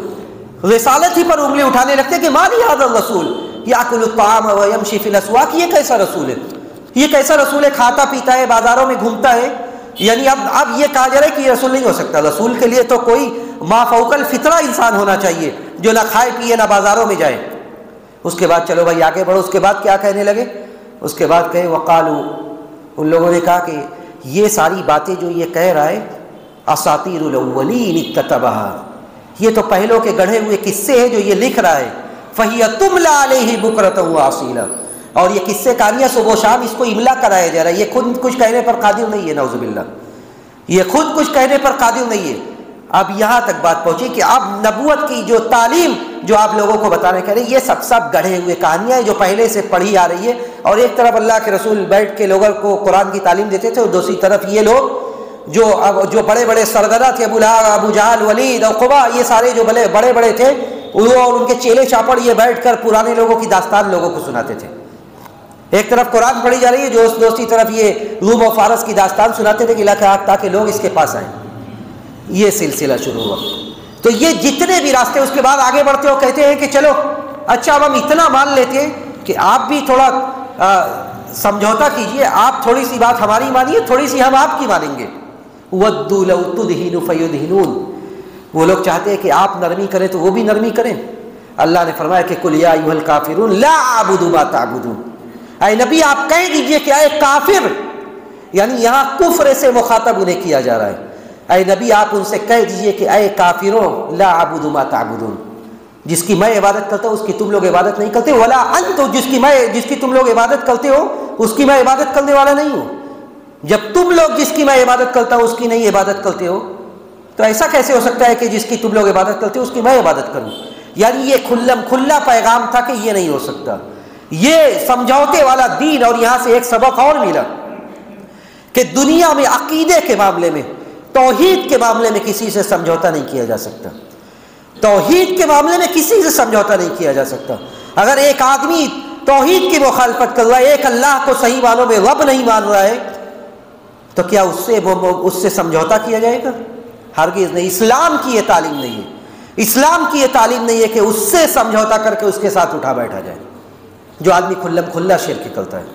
رسالت ہی پر انگلی اٹھانے لگتے کہ ما لهذا الرسول یاکل الطعام ويمشي في الاسواق. یہ کیسا رسول ہے؟ یہ کیسا رسول ہے؟ کھاتا پیتا ہے، بازاروں میں گھومتا ہے. یعنی اب یہ کہا جا رہا ہے کہ یہ رسول نہیں ہو سکتا. رسول کے لیے تو کوئی ما فوق الفطرہ انسان ہونا چاہیے جو نہ کھائے پیے نہ بازاروں میں جائے. اس کے بعد چلو بھائی آگے بڑھو. اس کے بعد کیا کہنے لگے؟ اس کے بعد کہے وقالو، ان لوگوں نے کہا کہ یہ ساری باتیں جو یہ کہہ رہا ہے اساطیر الاولین اکتتبها، یہ تو پہلوں کے گڑھے ہوئے قصے ہیں جو یہ لکھ رہا ہے. فَهِيَ تُمْلَى عَلَيْهِ بُكْرَةً وَأَصِيلًا، اور یہ قصے کہانیاں صبح و شام اس کو املا کرایا جا رہا ہے. یہ خود کچھ کہنے پر قادر نہیں ہے، نعوذ باللہ، یہ خود کچھ کہنے پر قادر نہیں ہے. اب یہاں تک بات پہنچی کہ اب نبوت کی جو تعلیم جو آپ لوگوں کو بتانے کہہ رہے ہیں، یہ سب گڑھے ہوئے کہانیاں ہیں جو پہلے سے پڑھی آ رہی ہے. اور ایک طرف اللہ کے رسول بیٹھ کے لوگوں کو قرآن کی تعلیم دیتے تھے، اور دوسری طرف یہ لوگ جو بڑے بڑے سرگردہ تھے، ابو لہب، ابو جہل، ولید اور قبا، یہ سارے جو بڑے بڑے تھے، اور ان کے چیلے چاپڑ یہ بیٹھ کر پرانے لوگوں کی داستان لوگوں کو سناتے تھے. ایک طرف قرآن پڑھی جا رہی ہے، جو دوسری طرف یہ روم و فارس کی داستان سناتے تھے کہ تاکہ لوگ اس کے پاس آئیں. یہ سلسلہ شروع ہوا. تو یہ جتنے بھی راستے، اس کے بعد آگے بڑھتے ہو کہتے ہیں کہ چلو اچھا اب ہم اتنا مان لیتے ہیں کہ آپ بھی تھوڑا سمجھوتا کیجئے، آپ تھوڑی سی بات ہماری مانیے، تھوڑی سی ہم آپ کی مانیں گے۔ وَدُّوا لَوْ تُدْهِنُ فَيُدْهِنُونَ، وہ لوگ چاہتے ہیں کہ آپ نرمی کریں تو وہ بھی نرمی کریں۔ اللہ نے فرمایا کہ قُلْ يَا أَيُّهَا الْكَافِرُونَ لَا أَعْبُدُ مَا تَعْبُدُونَ، اے نبی آپ کہہ دیجئے کہ اے کافر، یعنی یہاں کفر سے مخاطب انہیں کیا جا رہا ہے، اے نبی آپ ان سے کہہ دیجئے کہ اے کافروں لا أَعْبُدُ مَا تَعْبُدُونَ، جس کی میں عبادت کرتا ہوں اس کی تم لوگ عبادت نہیں کرتے، ولا انتم، جس کی تم لوگ عبادت کرتے ہو اس کی میں عبادت کرنے والا نہیں ہوں۔ جب تم لوگ جس کی میں عبادت کرتا ہوں اس کی نہیں عبادت کرتے ہو تو ایسا کیسے ہو سکتا ہے کہ جس کی تم لوگ عبادت کرتے ہو اس کی میں عبادت کروں؟ یعنی یہ کھلا پیغام تھا کہ یہ نہیں ہو سکتا، یہ سمجھوتے والا دین۔ اور یہاں سے ایک سبق اور ملا کہ دنیا میں عقیدے کے معاملے میں، توحید کے معاملے میں کسی سے سمجھوتا نہیں کیا جا سکتا، توحید کے معاملے میں کسی سے سمجھوتا نہیں کیا جا سکتا۔ اگر ایک آدمی توحید کی مخالفت کر رہا ہے، ایک اللہ کو صحیح معنوں میں رب نہیں مان رہا ہے، تو کیا اس سے سمجھوتا کیا جائے گا؟ ہرگز نہیں۔ اسلام کی یہ تعلیم نہیں ہے، اسلام کی یہ تعلیم نہیں ہے کہ اس سے سمجھوتا کر کے اس کے ساتھ اٹھا بیٹھا جائے، جو آدمی کھلا شرک کرتا ہے۔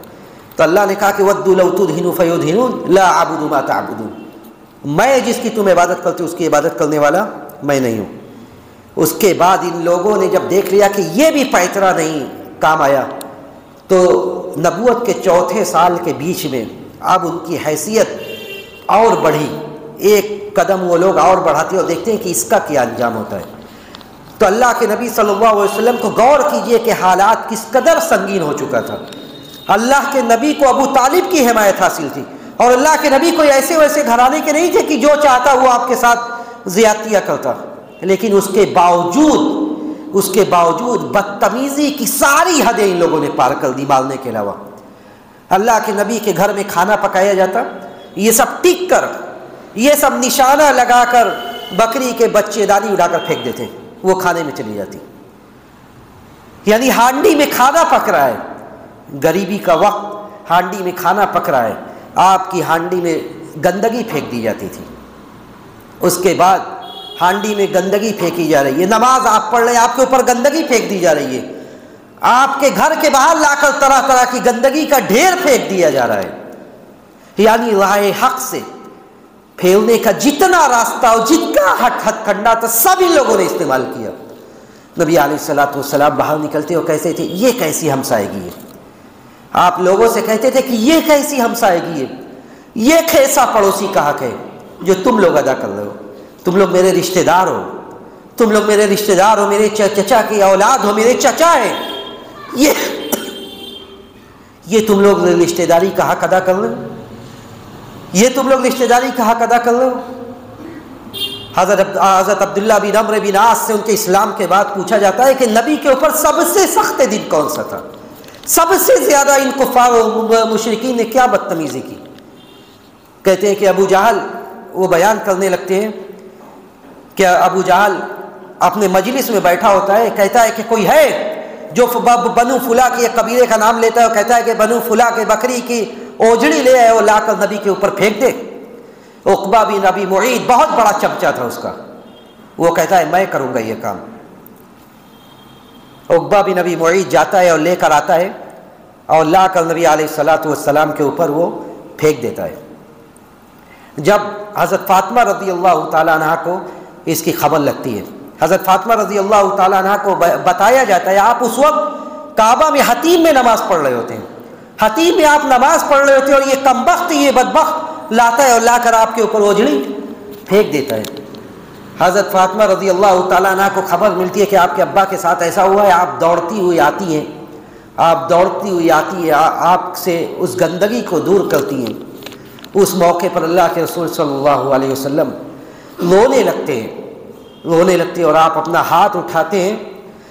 تو اللہ نے کہا کہ وَدُّوا لَوْ تُدْهِنُ فَيُدْهِنُونَ لَا أَعْبُدُ مَا تَعْبُدُونَ، میں جس کی تم عبادت کرتے ہو اس کی عبادت کرنے والا میں نہیں ہوں۔ اس کے بعد ان لوگوں نے جب دیکھ لیا کہ یہ بھی پیترا نہیں کام آیا، تو نبوت کے 4 سال کے بیچ میں اب ان کی حیثیت اور بڑھی، ایک قدم وہ لوگ اور بڑھاتے اور دیکھتے ہیں کہ اس کا کیا انجام ہوتا ہے۔ تو اللہ کے نبی صلی اللہ علیہ وسلم کو غور کیجئے کہ حالات کس قدر سنگین ہو چکا تھا۔ اللہ کے نبی کو ابو طالب کی حمایت حاصل تھی، اور اللہ کے نبی کوئی ایسے ویسے گھرانے کے نہیں تھے کہ جو چاہتا وہ آپ کے ساتھ زیادتیاں کرتا، لیکن اس کے باوجود بدتمیزی کی ساری حدیں ان لوگوں نے پار کر دی، مارنے کے علاوہ۔ اللہ کے نبی کے گھر میں کھانا پکایا جاتا، یہ سب ٹک کر، یہ سب نشانہ لگا کر بکری کے بچے دانی اڑا کر پھینک دیتے، وہ کھانے میں چلی جاتی۔ یعنی ہانڈی میں کھانا پک رہا ہے، غریبی کا وقت، ہانڈی میں کھانا پک رہا ہے، آپ کی ہانڈی میں گندگی پھینک دی جاتی تھی۔ اس کے بعد ہانڈی میں گندگی پھینکی جا رہی ہے، نماز آپ پڑھ رہے ہیں، آپ کے اوپر گندگی پھینک دی جا رہی ہے، آپ کے گھر کے باہر لا کر طرح طرح کی گندگی کا ڈھیر پھینک دیا جا رہا ہے۔ یعنی راہ حق سے پھیلنے کا جتنا راستہ اور جتنا ہتھ کنڈا تھا سب ان لوگوں نے استعمال کیا۔ نبی علیہ الصلوۃ والسلام باہر نکلتے اور کہتے تھے یہ کیسی ہمسائیگی ہے؟ آپ لوگوں سے کہتے تھے کہ یہ کیسی ہمسائیگی ہے، یہ کیسا پڑوسی کا حق ہے جو تم لوگ ادا کر رہے ہو؟ تم لوگ میرے رشتہ دار ہو، تم لوگ میرے رشتہ دار ہو، میرے چچا کی اولاد ہو، میرے چچا ہے، یہ تم لوگ رشتہ داری کا حق ادا کر رہے ہو، یہ تم لوگ رشتہ داری کا حق ادا کر رہے ہو۔ حضرت عبداللہ بن عمرو بن عاص سے ان کے اسلام کے بعد پوچھا جاتا ہے کہ نبی کے اوپر سب سے سخت دن کون سا تھا، سب سے زیادہ ان کفار و مشرکین نے کیا بدتمیزی کی؟ کہتے ہیں کہ ابو جہل، وہ بیان کرنے لگتے ہیں کہ ابو جہل اپنے مجلس میں بیٹھا ہوتا ہے، کہتا ہے کہ کوئی ہے جو بنو فلاں کے قبیلے کا نام لیتا ہے اور کہتا ہے کہ بنو فلاں کے بکری کی اوجڑی لے آئے اور لا کر نبی کے اوپر پھینک دے۔ عقبہ بن ابی معیط بہت بڑا چمچا تھا اس کا، وہ کہتا ہے میں کروں گا یہ کام۔ عقبہ بن ابی معیط جاتا ہے اور لے کر آتا ہے اور لا کر نبی علیہ الصلوۃ والسلام کے اوپر وہ پھینک دیتا ہے۔ جب حضرت فاطمہ رضی اللہ تعالیٰ عنہ کو اس کی خبر لگتی ہے، حضرت فاطمہ رضی اللہ تعالیٰ عنہ کو بتایا جاتا ہے آپ اس وقت کعبہ میں حتیم میں نماز پڑھ رہے ہوتے ہیں، حتیم میں آپ نماز پڑھ رہے ہوتے ہیں اور یہ کمبخت، یہ بدبخت لاتا ہے اور لا کر آپ کے اوپر اوجڑی پھینک دیتا ہے۔ حضرت فاطمہ رضی اللہ تعالیٰ عنہ کو خبر ملتی ہے کہ آپ کے ابا کے ساتھ ایسا ہوا ہے، آپ دوڑتی ہوئی آتی ہیں، آپ سے اس گندگی کو دور کرتی ہیں۔ اس موقع پر اللہ کے رسول صلی اللہ علیہ وسلم رونے لگتے اور آپ اپنا ہاتھ اٹھاتے ہیں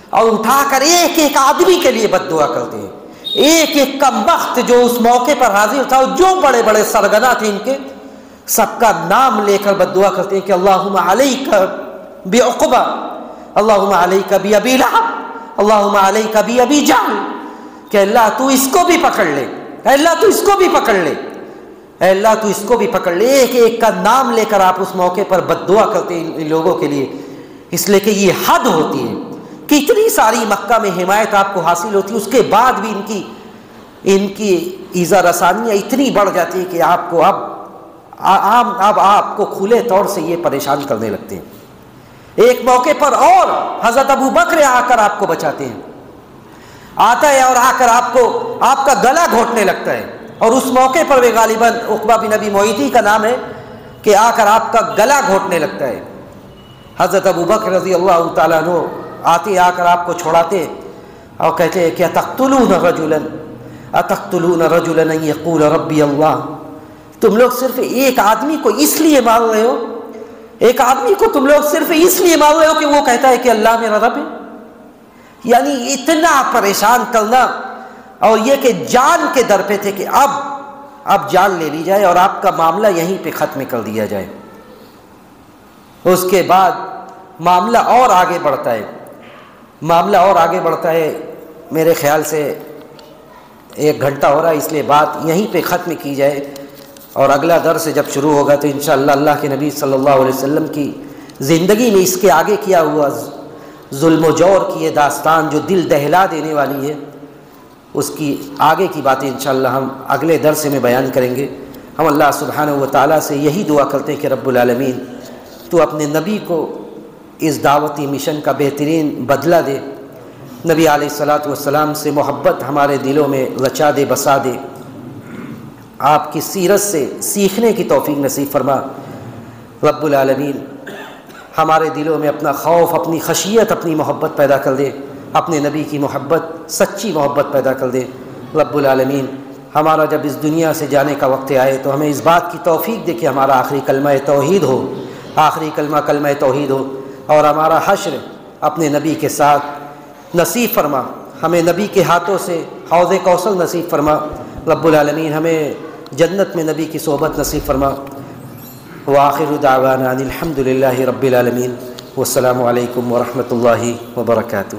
اور اٹھا کر ایک ایک آدمی کے لیے بد دعا کرتے ہیں، ایک ایک کمبخت جو اس موقع پر حاضر تھا اور جو بڑے بڑے سرگنا تھے ان کے، سب کا نام لے کر بد دعا کرتے ہیں کہ اللہم علیک بعقبہ، اللہم علیک بابی لہب، اللہم علیک بابی جہل، کہ اللہ تو اس کو بھی پکڑ لے، اللہ تو اس کو بھی پکڑ لے، اے اللہ تو اس کو بھی پکڑ لے۔ ایک ایک کا نام لے کر آپ اس موقع پر بد دعا کرتے ہیں ان لوگوں کے لیے، اس لیے کہ یہ حد ہوتی ہے کہ اتنی ساری مکہ میں حمایت آپ کو حاصل ہوتی ہے، اس کے بعد بھی ان کی ان کی ایذا رسانیاں اتنی بڑھ جاتی ہیں کہ آپ کو اب آپ کو کھلے طور سے یہ پریشان کرنے لگتے ہیں۔ ایک موقع پر اور حضرت ابو بکر آ کر آپ کو بچاتے ہیں، آتا ہے اور آ کر آپ کا گلا گھونٹنے لگتا ہے، اور اس موقع پر بھی غالباً عقبہ بن ابی معیطی کا نام ہے کہ آ کر آپ کا گلا گھونٹنے لگتا ہے۔ حضرت ابو بکر رضی اللہ تعالیٰ عنہ آتے آ کر آپ کو چھوڑاتے اور کہتے ہیں کہ اتقتلون رجلا ان یقول ربی اللہ، تم لوگ صرف ایک آدمی کو اس لیے مار رہے ہو، ایک آدمی کو تم لوگ صرف اس لیے مار رہے ہو کہ وہ کہتا ہے کہ اللہ میرا رب ہے۔ یعنی اتنا پریشان کرنا، اور یہ کہ جان کے در پہ تھے کہ اب جان لے لی جائے اور آپ کا معاملہ یہیں پہ ختم کر دیا جائے۔ اس کے بعد معاملہ اور آگے بڑھتا ہے، میرے خیال سے 1 گھنٹہ ہو رہا ہے، اس لیے بات یہیں پہ ختم کی جائے، اور اگلا درس جب شروع ہوگا تو انشاءاللہ اللہ کے نبی صلی اللہ علیہ وسلم کی زندگی میں اس کے آگے کیا ہوا ظلم و جور کی یہ داستان جو دل دہلا دینے والی ہے، اس کی آگے کی باتیں انشاءاللہ ہم اگلے درس میں بیان کریں گے۔ ہم اللہ سبحانہ و تعالیٰ سے یہی دعا کرتے ہیں کہ رب العالمین تو اپنے نبی کو اس دعوتی مشن کا بہترین بدلہ دے، نبی علیہ الصلاۃ والسلام سے محبت ہمارے دلوں میں رچا دے، بسا دے، آپ کی سیرت سے سیکھنے کی توفیق نصیب فرما۔ رب العالمین ہمارے دلوں میں اپنا خوف، اپنی خشیت، اپنی محبت پیدا کر دے، اپنے نبی کی محبت، سچی محبت پیدا کر دے۔ رب العالمین ہمارا جب اس دنیا سے جانے کا وقت آئے تو ہمیں اس بات کی توفیق دے کہ ہمارا آخری کلمہ توحید ہو، آخری کلمہ توحید ہو، اور ہمارا حشر اپنے نبی کے ساتھ نصیب فرما، ہمیں نبی کے ہاتھوں سے حوض کوثر نصیب فرما۔ رب العالمین ہمیں جنت میں نبی کی صحبت نصیب فرما۔ وآخر دعوانا ان الحمد للہ رب العالمین، والسلام علیکم ورحمۃ اللہ وبرکاتہ۔